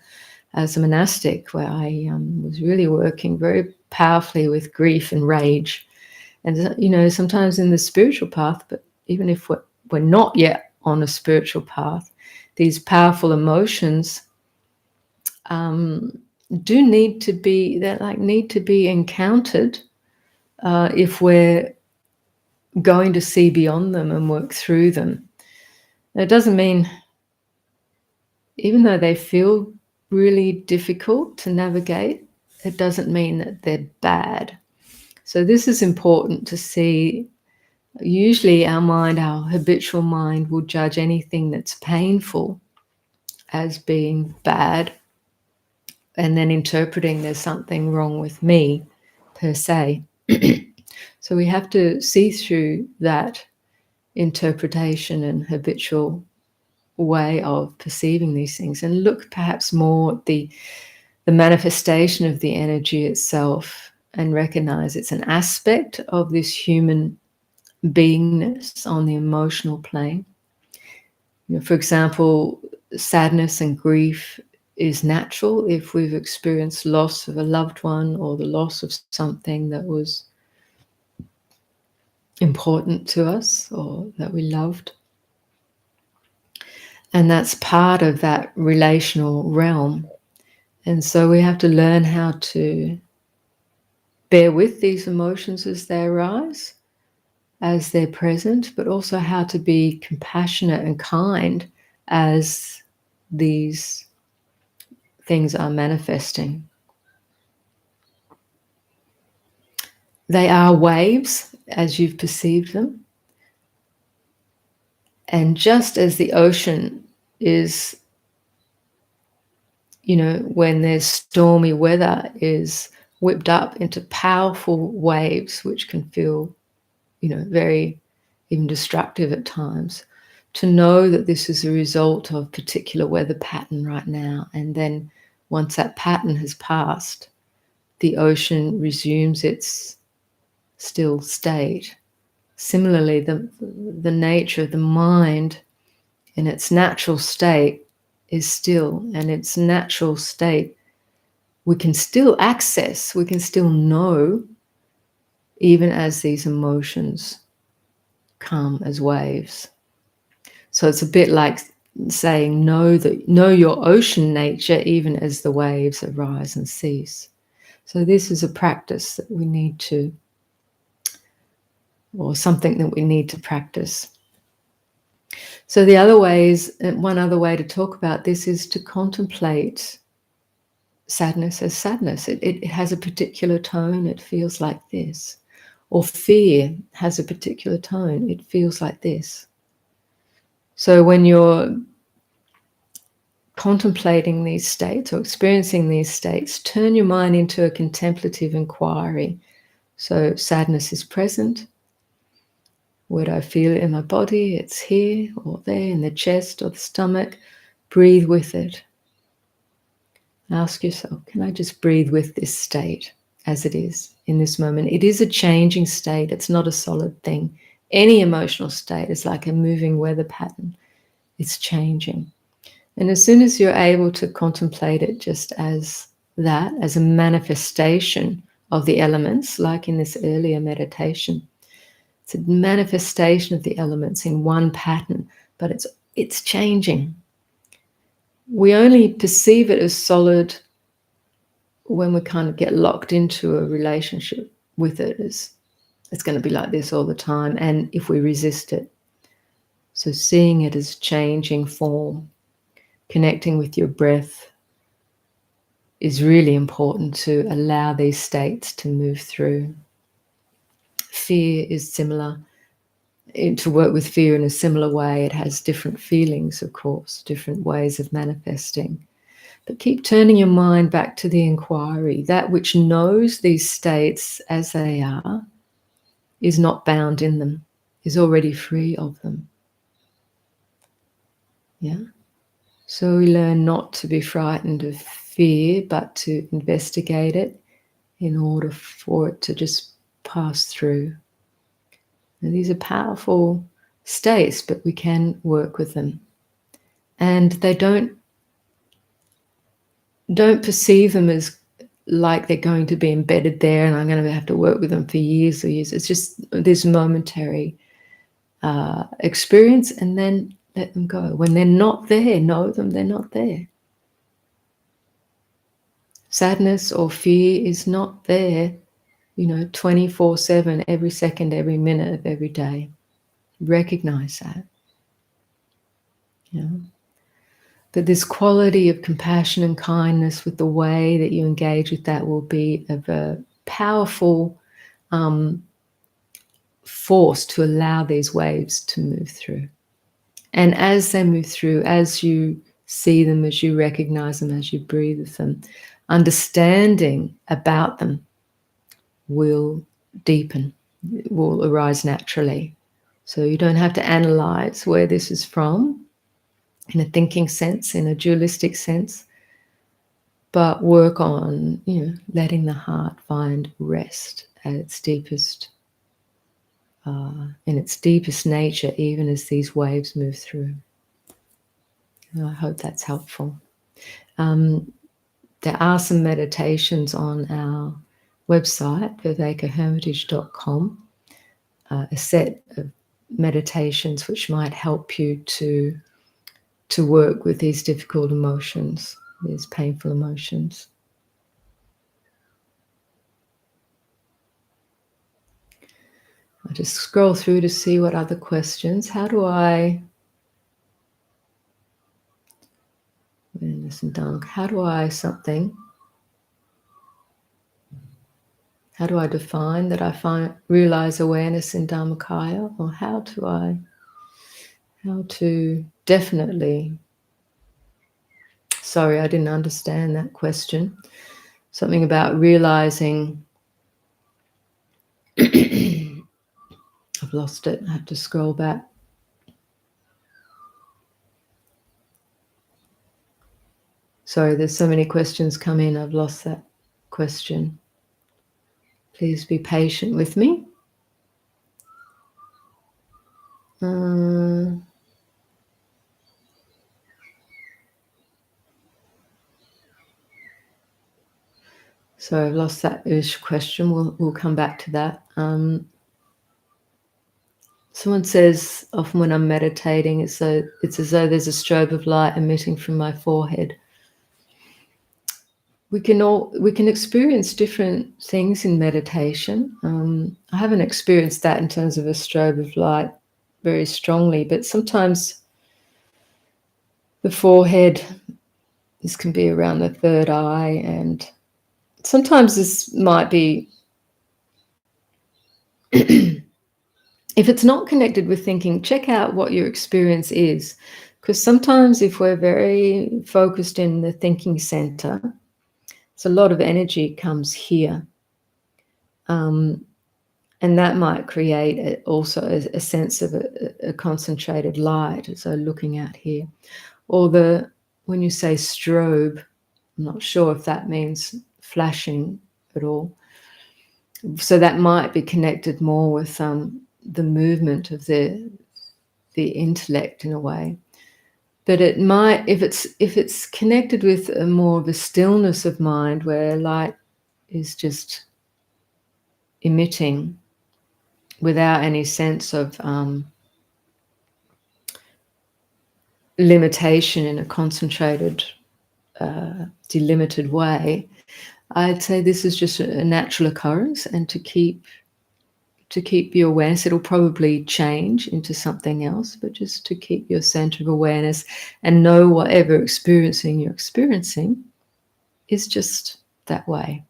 as a monastic where I was really working very powerfully with grief and rage. And, you know, sometimes in the spiritual path, but even if we're not yet on a spiritual path, these powerful emotions do need to be, need to be encountered if we're going to see beyond them and work through them. It doesn't mean, even though they feel really difficult to navigate, it doesn't mean that they're bad. So this is important to see. Usually our mind, our habitual mind, will judge anything that's painful as being bad, and then interpreting there's something wrong with me per se. So we have to see through that interpretation and habitual way of perceiving these things and look perhaps more at the manifestation of the energy itself and recognize it's an aspect of this human beingness on the emotional plane. For example, sadness and grief is natural if we've experienced loss of a loved one or the loss of something that was important to us or that we loved. And that's part of that relational realm. And so we have to learn how to bear with these emotions as they arise, as they're present, but also how to be compassionate and kind as these things are manifesting. They are waves as you've perceived them. And just as the ocean is, when there's stormy weather, is whipped up into powerful waves, which can feel, very even destructive at times, to know that this is a result of particular weather pattern right now. And then once that pattern has passed, the ocean resumes its still state. Similarly, the nature of the mind in its natural state is still, and its natural state we can still access, we can still know, even as these emotions come as waves. So it's a bit like saying know your ocean nature even as the waves arise and cease. So this is a practice that we need to, or something that we need to practice. So one other way to talk about this is to contemplate sadness as sadness. It has a particular tone, it feels like this. Or fear has a particular tone, it feels like this. So when you're contemplating these states or experiencing these states, turn your mind into a contemplative inquiry. So sadness is present. Where do I feel it in my body? It's here or there in the chest or the stomach. Breathe with it. Ask yourself, can I just breathe with this state as it is in this moment? It is a changing state. It's not a solid thing. Any emotional state is like a moving weather pattern. It's changing. And as soon as you're able to contemplate it just as that, as a manifestation of the elements, like in this earlier meditation, it's a manifestation of the elements in one pattern, but it's changing. We only perceive it as solid when we kind of get locked into a relationship with it. It's going to be like this all the time, and if we resist it. So seeing it as changing form, connecting with your breath is really important to allow these states to move through. Fear is similar. To work with fear in a similar way, it has different feelings, of course, different ways of manifesting. But keep turning your mind back to the inquiry. That which knows these states as they are is not bound in them, is already free of them. Yeah? So we learn not to be frightened of fear, but to investigate it in order for it to just pass through. And these are powerful states, but we can work with them. And they don't perceive them as like they're going to be embedded there and I'm going to have to work with them for years or years. It's just this momentary experience, and then let them go. When they're not there, know them, they're not there. Sadness or fear is not there, 24/7, every second, every minute of every day. Recognize that. But this quality of compassion and kindness with the way that you engage with that will be of a powerful force to allow these waves to move through. And as they move through, as you see them, as you recognize them, as you breathe with them, understanding about them will deepen, it will arise naturally. So you don't have to analyze where this is from in a thinking sense, in a dualistic sense, but work on, letting the heart find rest at its deepest, in its deepest nature, even as these waves move through. And I hope that's helpful. There are some meditations on our website, vivekahermitage.com, a set of meditations which might help you to work with these difficult emotions, these painful emotions. I just scroll through to see what other questions. How do I define that I realize awareness in Dharmakaya? Or how to definitely, sorry, I didn't understand that question. Something about realizing, I've lost it, I have to scroll back. Sorry, there's so many questions come in, I've lost that question. Please be patient with me. So I've lost that question. We'll come back to that. Someone says, often when I'm meditating, it's as though there's a strobe of light emitting from my forehead. We can experience different things in meditation. I haven't experienced that in terms of a strobe of light very strongly, but sometimes the forehead, this can be around the third eye, and sometimes this might be if it's not connected with thinking, check out what your experience is. Because sometimes if we're very focused in the thinking center, so a lot of energy comes here. And that might create also a sense of a concentrated light, as I'm looking at here. Or when you say strobe, I'm not sure if that means flashing at all. So that might be connected more with the movement of the intellect in a way. But it might, if it's connected with more of a stillness of mind where light is just emitting without any sense of limitation in a concentrated, delimited way, I'd say this is just a natural occurrence, and to keep your awareness, it'll probably change into something else, but just to keep your center of awareness and know whatever experiencing you're experiencing is just that way.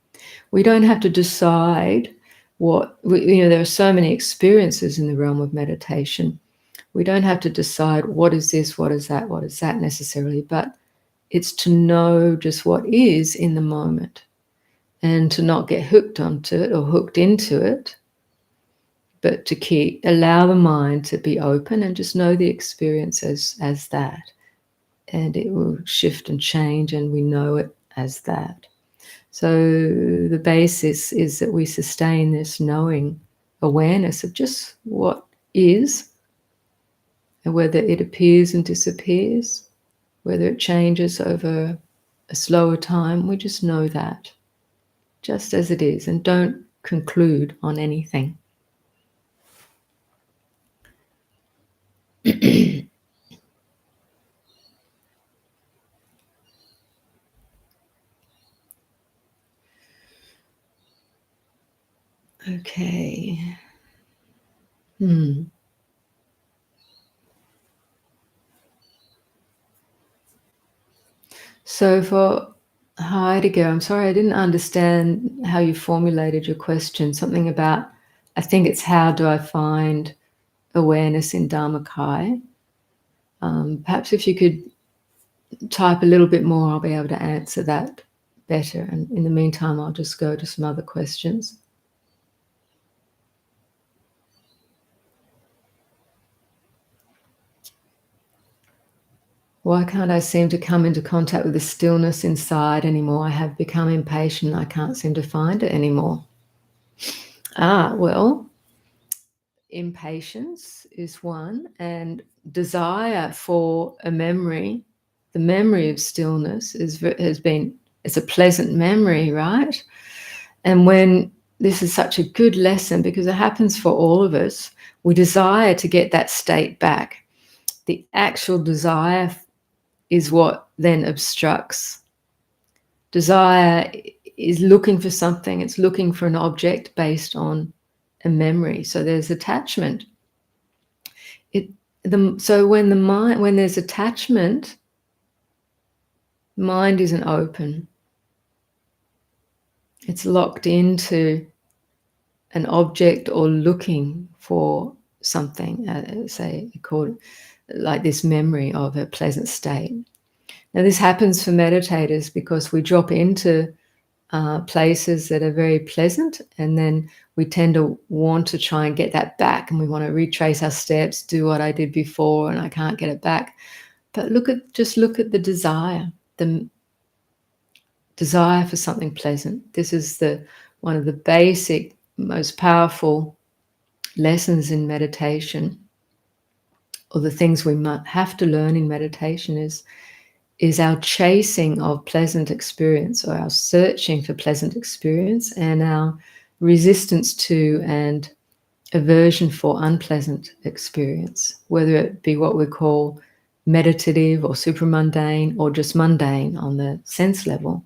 We don't have to decide there are so many experiences in the realm of meditation. We don't have to decide what is this, what is that necessarily, but it's to know just what is in the moment and to not get hooked onto it or hooked into it, but to allow the mind to be open and just know the experience as that. And it will shift and change, and we know it as that. So the basis is that we sustain this knowing awareness of just what is, and whether it appears and disappears, whether it changes over a slower time, we just know that, just as it is, and don't conclude on anything. Okay. So for Heidegger, I'm sorry, I didn't understand how you formulated your question. Something about, I think it's how do I find awareness in Dharmakaya? Perhaps if you could type a little bit more, I'll be able to answer that better. And in the meantime, I'll just go to some other questions. Why can't I seem to come into contact with the stillness inside anymore? I have become impatient. I can't seem to find it anymore. Well, impatience is one, and desire for a memory, the memory of stillness it's a pleasant memory, right? And when this is such a good lesson, because it happens for all of us, we desire to get that state back. The actual desire is what then obstructs. Desire is looking for something, it's looking for an object based on a memory. So there's attachment. So when there's attachment, mind isn't open. It's locked into an object or looking for something, say, called like this memory of a pleasant state. Now, this happens for meditators because we drop into places that are very pleasant, and then we tend to want to try and get that back, and we want to retrace our steps, do what I did before, and I can't get it back. But just look at the desire for something pleasant. This is one of the basic, most powerful lessons in meditation, or the things we might have to learn in meditation is our chasing of pleasant experience, or our searching for pleasant experience, and our resistance to and aversion for unpleasant experience, whether it be what we call meditative or supramundane or just mundane on the sense level.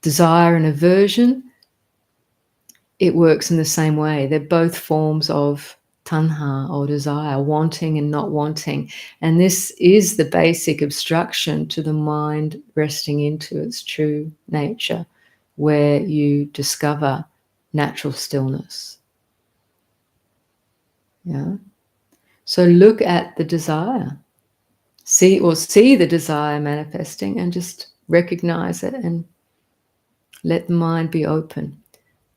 Desire and aversion, it works in the same way. They're both forms of tanha, or desire, wanting and not wanting. And this is the basic obstruction to the mind resting into its true nature, where you discover natural stillness. Yeah. So look at the desire. See the desire manifesting and just recognize it and let the mind be open.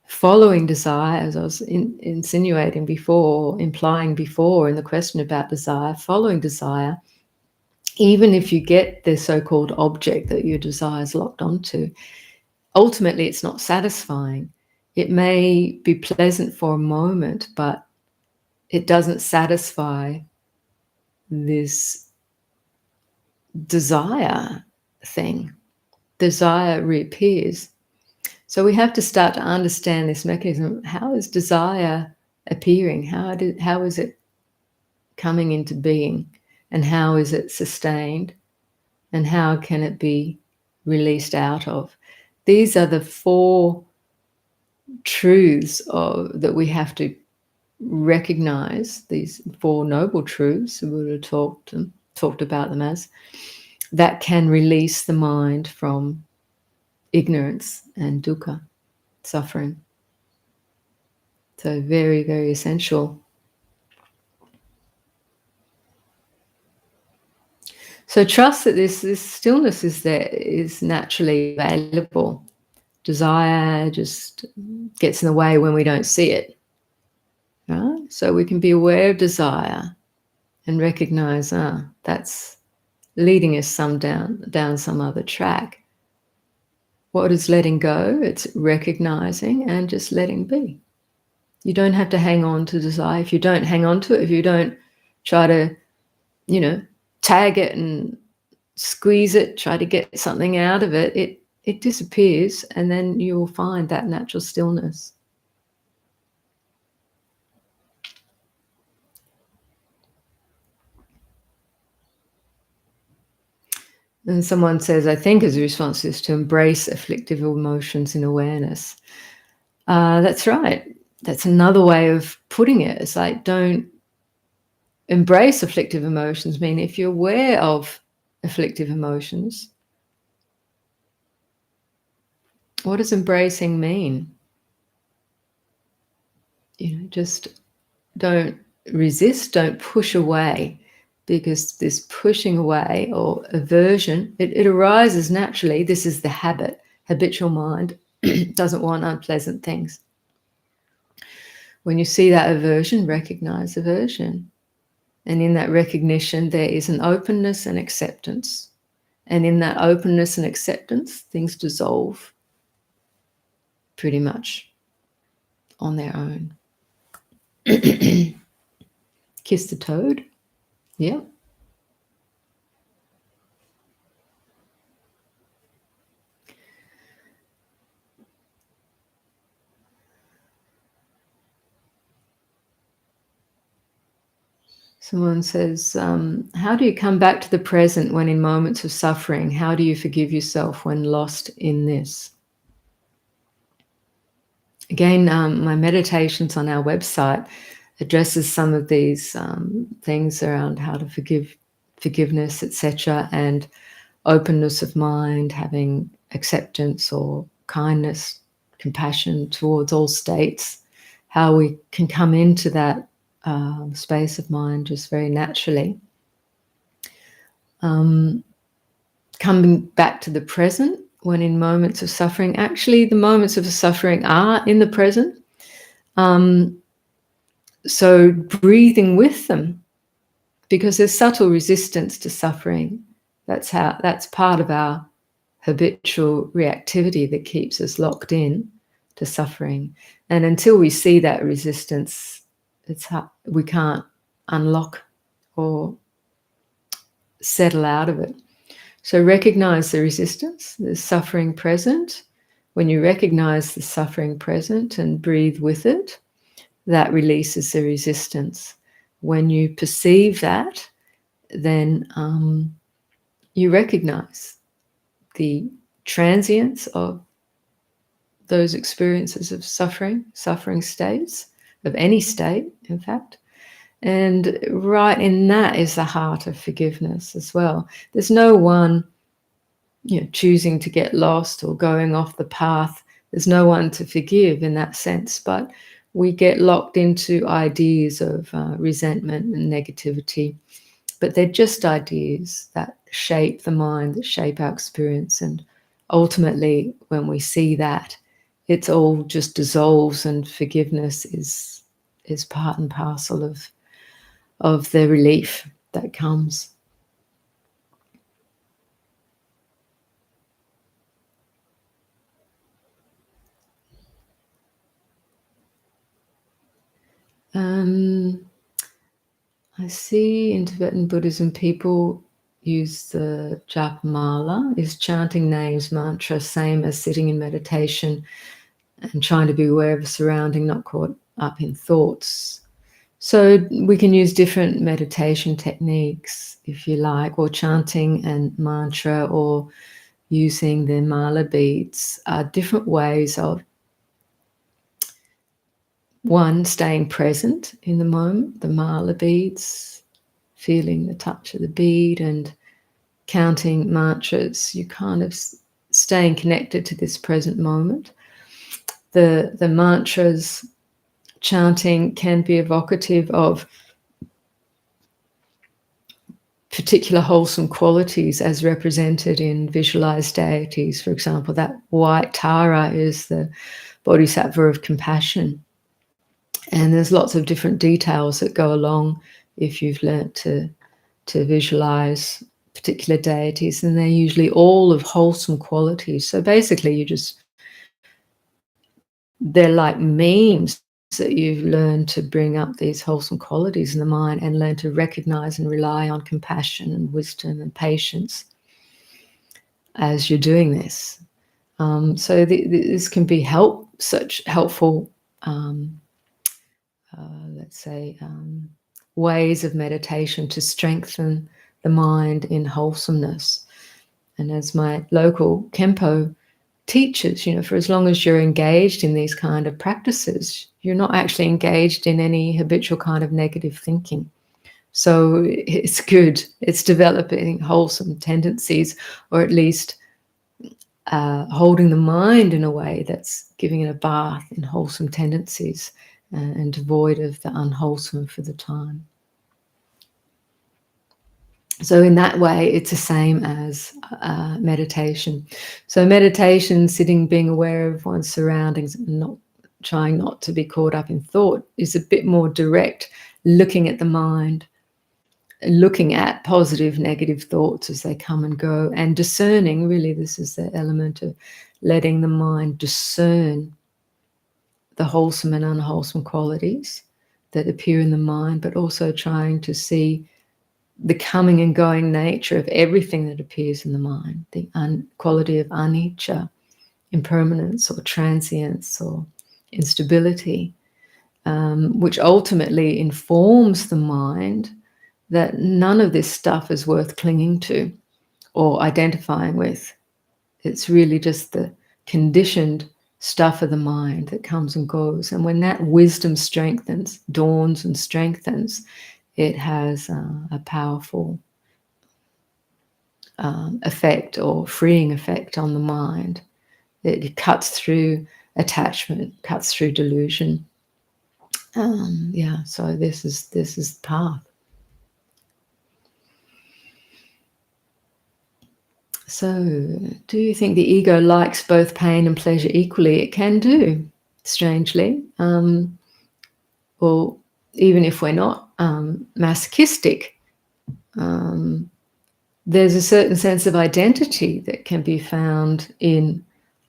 Following desire, as I was insinuating before, implying before in the question about desire, following desire, even if you get the so-called object that your desire is locked onto, ultimately it's not satisfying. It may be pleasant for a moment, but it doesn't satisfy this desire thing. Desire reappears. So we have to start to understand this mechanism. How is desire appearing? How is it coming into being? And how is it sustained? And how can it be released out of? These are the four truths that we have to recognize, these four noble truths, we would have talked about them as, that can release the mind from ignorance and dukkha, suffering. So very, very essential. So trust that this stillness is naturally available. Desire just gets in the way when we don't see it. Right? So we can be aware of desire and recognize, that's leading us down some other track. What is letting go? It's recognizing and just letting be. You don't have to hang on to desire. If you don't hang on to it, if you don't try to, tag it and squeeze it, try to get something out of it, it disappears, and then you will find that natural stillness. And someone says, I think as a response is to embrace afflictive emotions in awareness. That's right. That's another way of putting it. It's like, don't embrace afflictive emotions. I mean, if you're aware of afflictive emotions, What does embracing mean? Just don't resist, don't push away, because this pushing away or aversion, it arises naturally. This is the habitual mind doesn't want unpleasant things. When you see that aversion, recognize aversion. And in that recognition, there is an openness and acceptance. And in that openness and acceptance, things dissolve pretty much on their own. Kiss the toad. Yeah. Someone says, how do you come back to the present when in moments of suffering? How do you forgive yourself when lost in this? Again, my meditations on our website addresses some of these things around how to forgiveness, etc., and openness of mind, having acceptance or kindness, compassion towards all states, how we can come into that space of mind just very naturally. Coming back to the present when in moments of suffering. Actually, the moments of suffering are in the present. So breathing with them, because there's subtle resistance to suffering. That's part of our habitual reactivity that keeps us locked in to suffering. And until we see that resistance, we can't unlock or settle out of it. So recognize the resistance, the suffering present. When you recognize the suffering present and breathe with it, that releases the resistance. When you perceive that, then you recognize the transience of those experiences of suffering states, of any state, in fact. And right in that is the heart of forgiveness as well. There's no one, choosing to get lost or going off the path. There's no one to forgive in that sense, but we get locked into ideas of resentment and negativity. But they're just ideas that shape the mind, that shape our experience. And ultimately, when we see that, it's all just dissolves, and forgiveness is part and parcel of the relief that comes. I see in Tibetan Buddhism people use the japa mala, is chanting names, mantra, same as sitting in meditation and trying to be aware of the surrounding, not caught up in thoughts. So we can use different meditation techniques, if you like, or chanting and mantra, or using the mala beads are different ways of, one, staying present in the moment, the mala beads, feeling the touch of the bead and counting mantras, you kind of staying connected to this present moment. The mantras chanting can be evocative of particular wholesome qualities as represented in visualized deities. For example, that white Tara is the Bodhisattva of compassion. And there's lots of different details that go along if you've learnt to visualize particular deities, and they're usually all of wholesome qualities. So basically they're like memes that you've learned to bring up these wholesome qualities in the mind and learn to recognize and rely on compassion and wisdom and patience as you're doing this. So this can be such helpful, let's say, ways of meditation to strengthen the mind in wholesomeness. And as my local Kempo teaches, for as long as you're engaged in these kind of practices, you're not actually engaged in any habitual kind of negative thinking. So it's good. It's developing wholesome tendencies, or at least holding the mind in a way that's giving it a bath in wholesome tendencies and devoid of the unwholesome for the time. So in that way, it's the same as meditation. So meditation, sitting, being aware of one's surroundings, and not trying not to be caught up in thought, is a bit more direct, looking at the mind, looking at positive, negative thoughts as they come and go, and discerning. Really, this is the element of letting the mind discern the wholesome and unwholesome qualities that appear in the mind, but also trying to see the coming and going nature of everything that appears in the mind, the quality of anicca, impermanence or transience or instability, which ultimately informs the mind that none of this stuff is worth clinging to or identifying with. It's really just the conditioned stuff of the mind that comes and goes. And when that wisdom strengthens, dawns and strengthens, it has a powerful effect or freeing effect on the mind. It cuts through attachment, cuts through delusion. So this is the path. So, do you think the ego likes both pain and pleasure equally? It can do, strangely. Well, even if we're not masochistic, there's a certain sense of identity that can be found in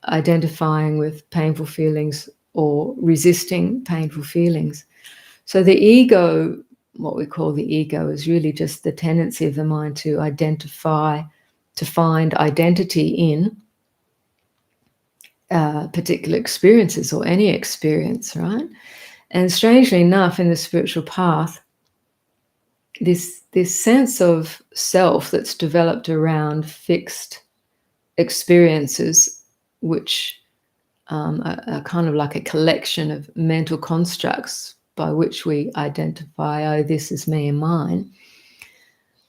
identifying with painful feelings or resisting painful feelings. So the ego, what we call the ego, is really just the tendency of the mind to identify, to find identity in particular experiences or any experience, right? And strangely enough, in the spiritual path, this sense of self that's developed around fixed experiences, which are kind of like a collection of mental constructs by which we identify, oh, this is me and mine.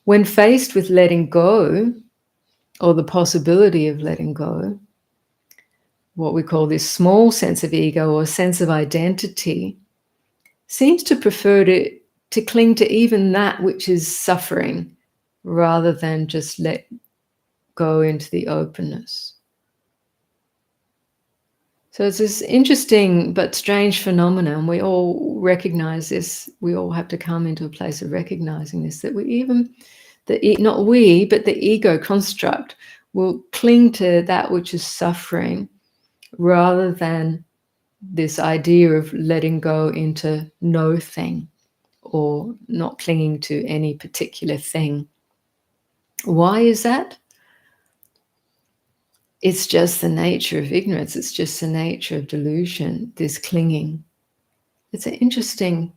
When faced with letting go, or the possibility of letting go, what we call this small sense of ego or sense of identity seems to prefer to cling to even that which is suffering rather than just let go into the openness. So it's this interesting but strange phenomenon. We all recognize this. We all have to come into a place of recognizing this, that not we, but the ego construct will cling to that which is suffering rather than this idea of letting go into no thing or not clinging to any particular thing. Why is that? It's just the nature of ignorance. It's just the nature of delusion, this clinging. It's an interesting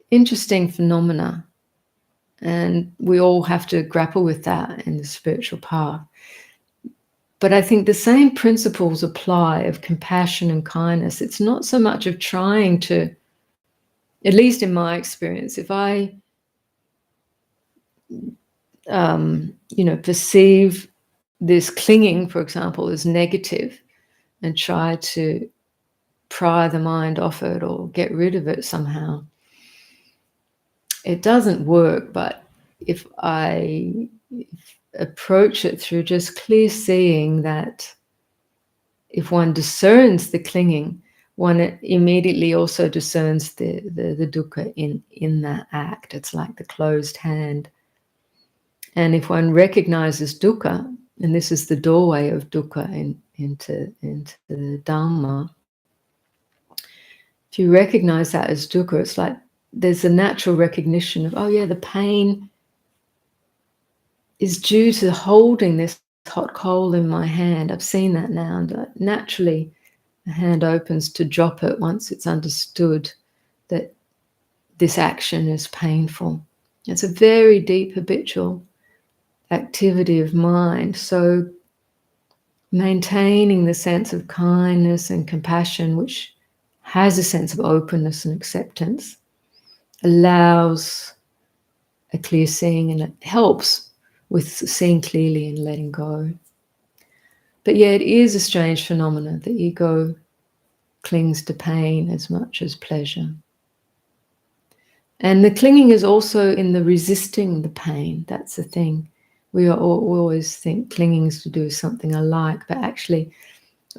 phenomena. And we all have to grapple with that in the spiritual path. But I think the same principles apply of compassion and kindness. It's not so much of trying to, at least in my experience, if I perceive this clinging, for example, as negative and try to pry the mind off it or get rid of it somehow, it doesn't work. But if I approach it through just clear seeing, that if one discerns the clinging, one immediately also discerns the dukkha in that act. It's like the closed hand. And if one recognizes dukkha, and this is the doorway of dukkha into the Dhamma, if you recognize that as dukkha, it's like there's a natural recognition of, oh yeah, the pain is due to holding this hot coal in my hand. I've seen that now. And naturally, the hand opens to drop it once it's understood that this action is painful. It's a very deep habitual activity of mind. So maintaining the sense of kindness and compassion, which has a sense of openness and acceptance, allows a clear seeing, and it helps with seeing clearly and letting go. But yeah, it is a strange phenomenon. The ego clings to pain as much as pleasure. And the clinging is also in the resisting the pain. That's the thing. We always think clinging is to do with something I like, but actually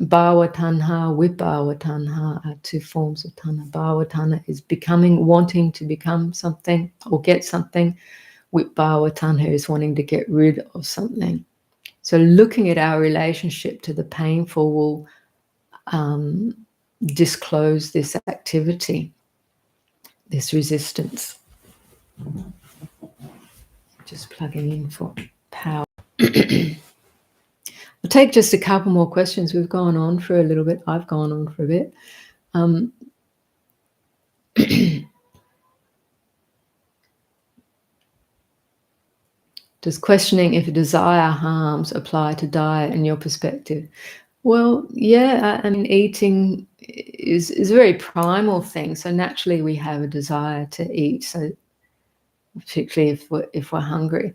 bhava tanha, vibhava tanha are two forms of tanha. Bhava tanha is becoming, wanting to become something or get something. Vibhava tanha is wanting to get rid of something. So looking at our relationship to the painful will disclose this activity, this resistance. Just plugging in for power. I'll take just a couple more questions. We've gone on for a little bit. I've gone on for a bit. Does questioning if a desire harms apply to diet in your perspective? Well, yeah, I mean, eating is a very primal thing. So naturally we have a desire to eat. So particularly if we're hungry.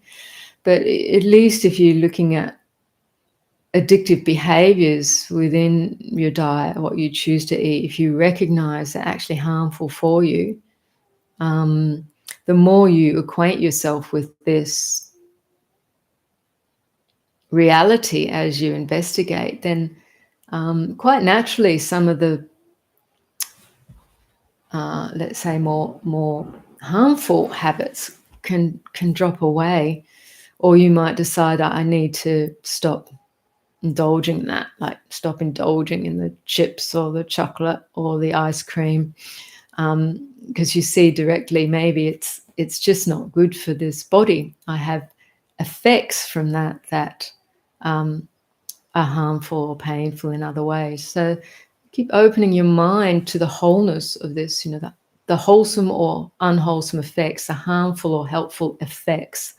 But at least if you're looking at addictive behaviors within your diet, what you choose to eat, if you recognize they're actually harmful for you, the more you acquaint yourself with this reality as you investigate, then quite naturally some of the, let's say, more harmful habits can drop away, or you might decide that I need to stop indulging in that, like stop indulging in the chips or the chocolate or the ice cream, because you see directly maybe it's just not good for this body. I have effects from that are harmful or painful in other ways. So keep opening your mind to the wholeness of this, the wholesome or unwholesome effects, the harmful or helpful effects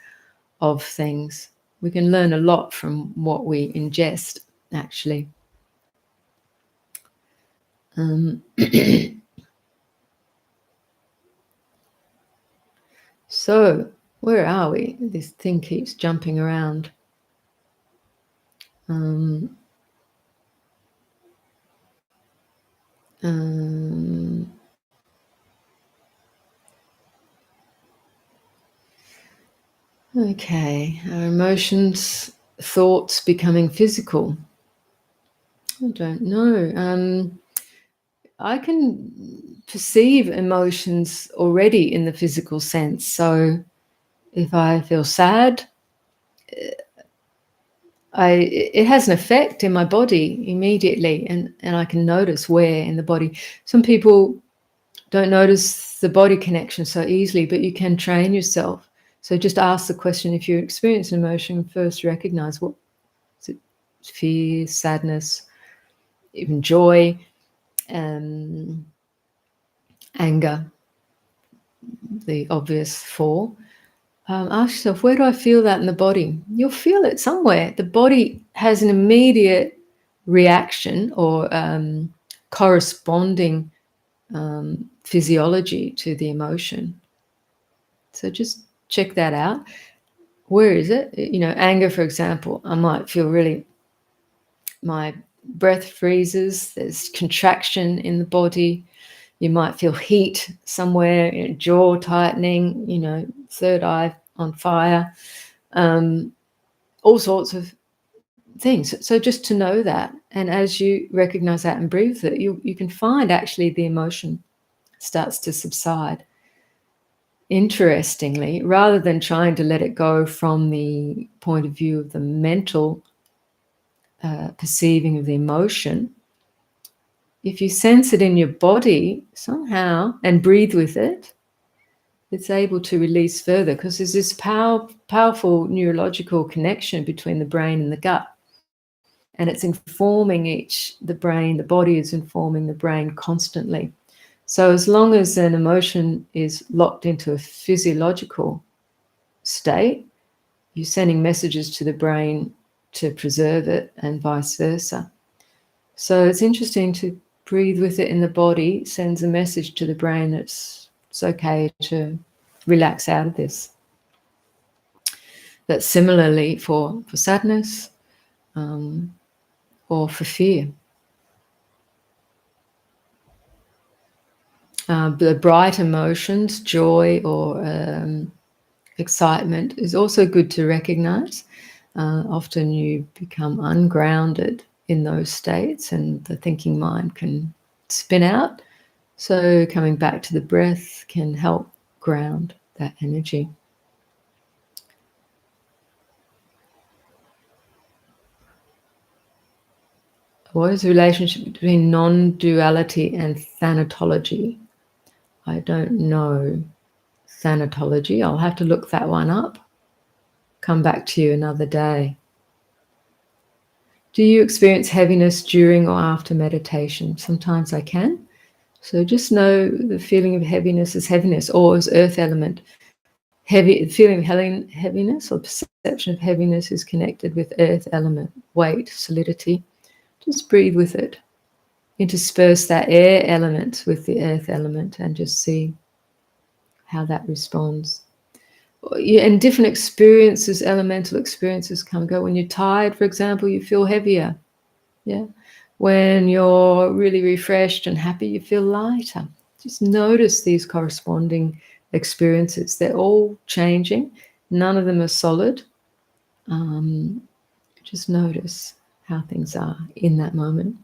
of things. We can learn a lot from what we ingest, actually. So, where are we? This thing keeps jumping around. Okay, our emotions, thoughts becoming physical. I don't know. I can perceive emotions already in the physical sense. So if I feel sad, it has an effect in my body immediately, and I can notice where in the body. Some people don't notice the body connection so easily, but you can train yourself. So just ask the question, if you experience an emotion, first recognize what is it: fear, sadness, even joy, anger, the obvious four. Ask yourself, where do I feel that in the body? You'll feel it somewhere. The body has an immediate reaction or corresponding physiology to the emotion. So just check that out. Where is it? Anger, for example, I might feel really, my breath freezes, there's contraction in the body. You might feel heat somewhere, jaw tightening, third eye on fire, all sorts of things. So just to know that, and as you recognize that and breathe it, you can find actually the emotion starts to subside. Interestingly, rather than trying to let it go from the point of view of the mental perceiving of the emotion, if you sense it in your body somehow and breathe with it, it's able to release further, because there's this powerful neurological connection between the brain and the gut. And it's informing the body is informing the brain constantly. So as long as an emotion is locked into a physiological state, you're sending messages to the brain to preserve it and vice versa. So it's interesting to breathe with it in the body, sends a message to the brain that it's okay to relax out of this. That's similarly for sadness, or for fear. The bright emotions, joy or excitement, is also good to recognize. Often you become ungrounded in those states and the thinking mind can spin out. So coming back to the breath can help ground that energy. What is the relationship between non-duality and Thanatology? I don't know Thanatology. I'll have to look that one up. Come back to you another day. Do you experience heaviness during or after meditation? Sometimes I can. So just know the feeling of heaviness is heaviness, or as earth element. Feeling of heaviness or perception of heaviness is connected with earth element, weight, solidity. Just breathe with it. Intersperse that air element with the earth element and just see how that responds. And different experiences, elemental experiences come and go. When you're tired, for example, you feel heavier. Yeah. When you're really refreshed and happy, you feel lighter. Just notice these corresponding experiences. They're all changing. None of them are solid. Just notice how things are in that moment.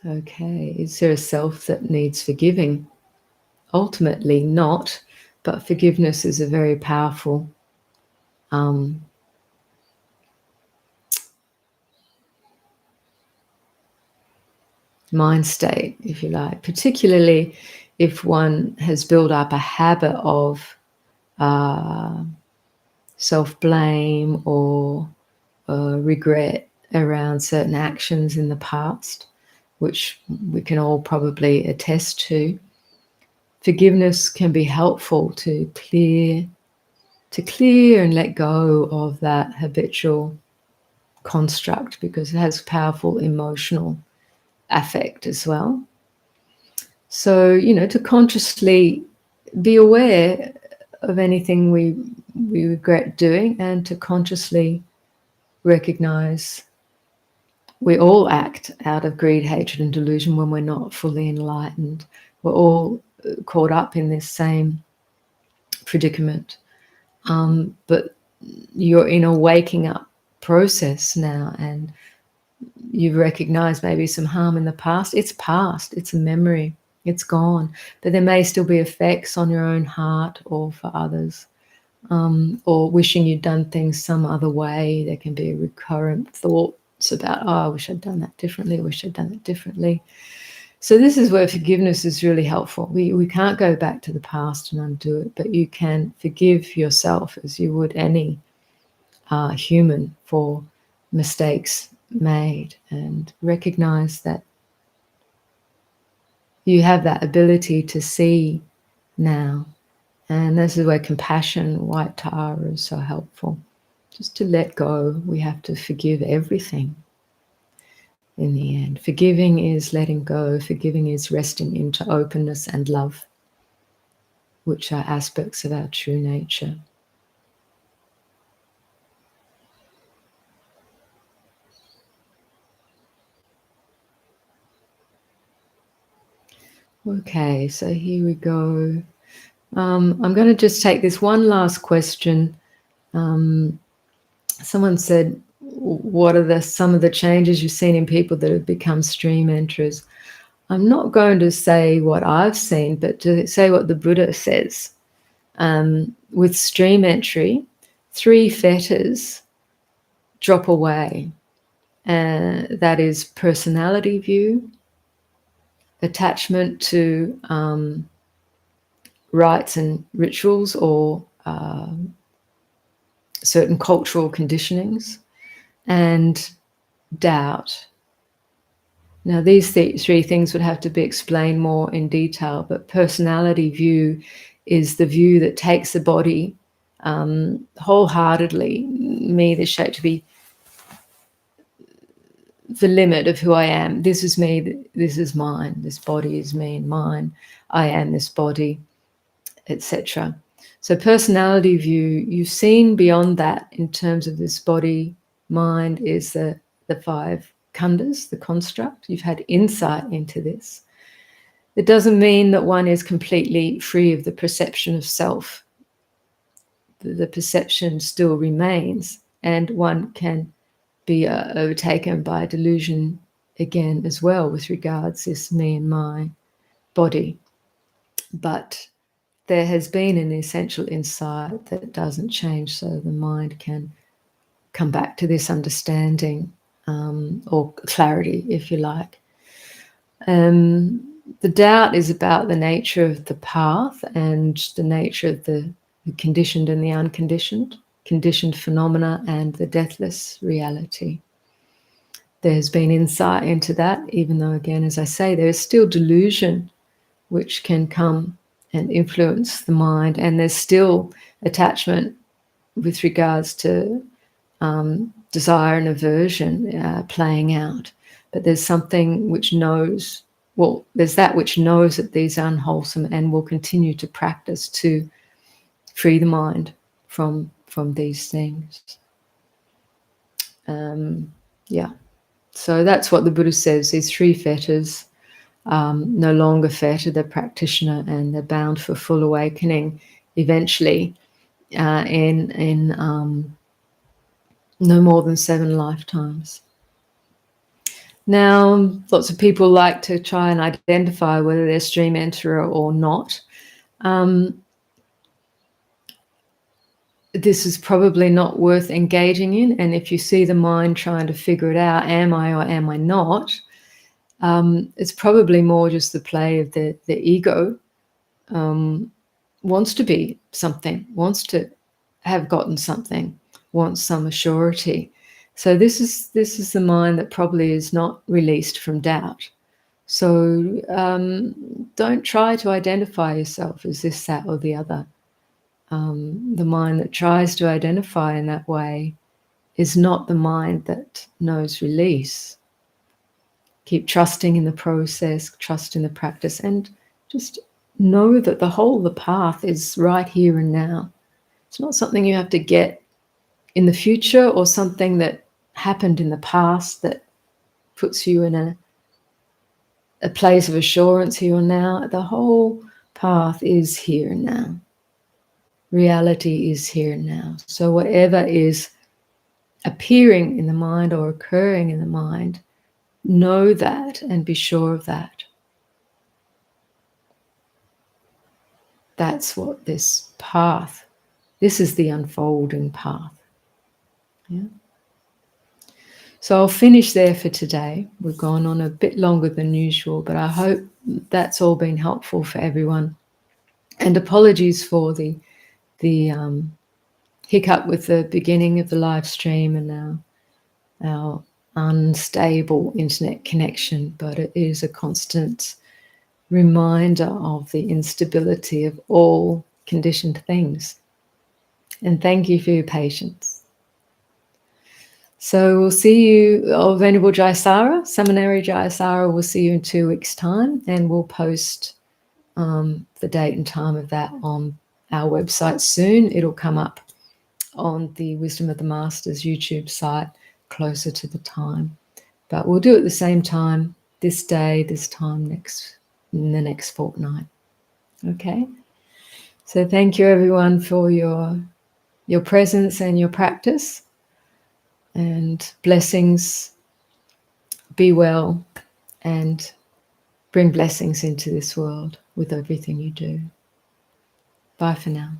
Okay, is there a self that needs forgiving? Ultimately not, but forgiveness is a very powerful mind state, if you like, particularly if one has built up a habit of self-blame or regret around certain actions in the past, which we can all probably attest to. Forgiveness can be helpful to clear and let go of that habitual construct, because it has powerful emotional affect as well. So, to consciously be aware of anything we regret doing, and to consciously recognize we all act out of greed, hatred, and delusion when we're not fully enlightened. We're all caught up in this same predicament. But you're in a waking up process now, and you've recognized maybe some harm in the past. It's past, it's a memory, it's gone. But there may still be effects on your own heart or for others, or wishing you'd done things some other way. There can be recurrent thoughts about, oh, I wish I'd done that differently, I wish I'd done it differently. So this is where forgiveness is really helpful. We can't go back to the past and undo it, but you can forgive yourself as you would any human for mistakes made, and recognize that you have that ability to see now. And this is where compassion, white tara, is so helpful. Just to let go. We have to forgive everything in the end. Forgiving is letting go. Forgiving is resting into openness and love, which are aspects of our true nature. Okay, so here we go. I'm going to just take this one last question. Someone said, what are some of the changes you've seen in people that have become stream enterers? I'm not going to say what I've seen, but to say what the Buddha says. With stream entry, 3 fetters drop away. That is personality view, attachment to rites and rituals or certain cultural conditionings, and doubt. Now, these 3 things would have to be explained more in detail, but personality view is the view that takes the body wholeheartedly, me, the shape, to be the limit of who I am. This is me, this is mine, this body is me and mine, I am this body, etc. So personality view, you've seen beyond that in terms of this body, mind is the five khandhas, the construct. You've had insight into this. It doesn't mean that one is completely free of the perception of self. The perception still remains, and one can be overtaken by delusion again as well with regards this me and my body. But there has been an essential insight that doesn't change, so the mind can come back to this understanding or clarity, if you like. The doubt is about the nature of the path and the nature of the conditioned and the unconditioned, conditioned phenomena and the deathless reality. There's been insight into that, even though, again, as I say, there is still delusion which can come and influence the mind, and there's still attachment with regards to desire and aversion playing out. But there's something which knows, well, there's that which knows that these are unwholesome and will continue to practice to free the mind from these things. Yeah. So that's what the Buddha says, these three fetters no longer fetter the practitioner, and they're bound for full awakening eventually in no more than 7 lifetimes. Now, lots of people like to try and identify whether they're stream enterer or not. This is probably not worth engaging in, and if you see the mind trying to figure it out, am I or am I not, it's probably more just the play of the ego. Wants to be something, wants to have gotten something, wants some assurity. So this is the mind that probably is not released from doubt. So don't try to identify yourself as this, that, or the other. The mind that tries to identify in that way is not the mind that knows release. Keep trusting in the process, trust in the practice, and just know that the whole of the path is right here and now. It's not something you have to get in the future or something that happened in the past that puts you in a place of assurance here and now. The whole path is here and now. Reality is here and now. So whatever is appearing in the mind or occurring in the mind, know that and be sure of that. That's what this path, this is the unfolding path. Yeah. So I'll finish there for today. We've gone on a bit longer than usual, but I hope that's all been helpful for everyone. And apologies for the hiccup with the beginning of the live stream and our unstable internet connection, but it is a constant reminder of the instability of all conditioned things. And thank you for your patience. So we'll see you, Venerable Jayasara, Seminary Jayasara, we'll see you in 2 weeks' time, and we'll post the date and time of that on our website soon. It'll come up on the Wisdom of the Masters YouTube site closer to the time. But we'll do it at the same time, this day, this time in the next fortnight. Okay? So thank you everyone for your presence and your practice. And blessings, be well, and bring blessings into this world with everything you do. Bye for now.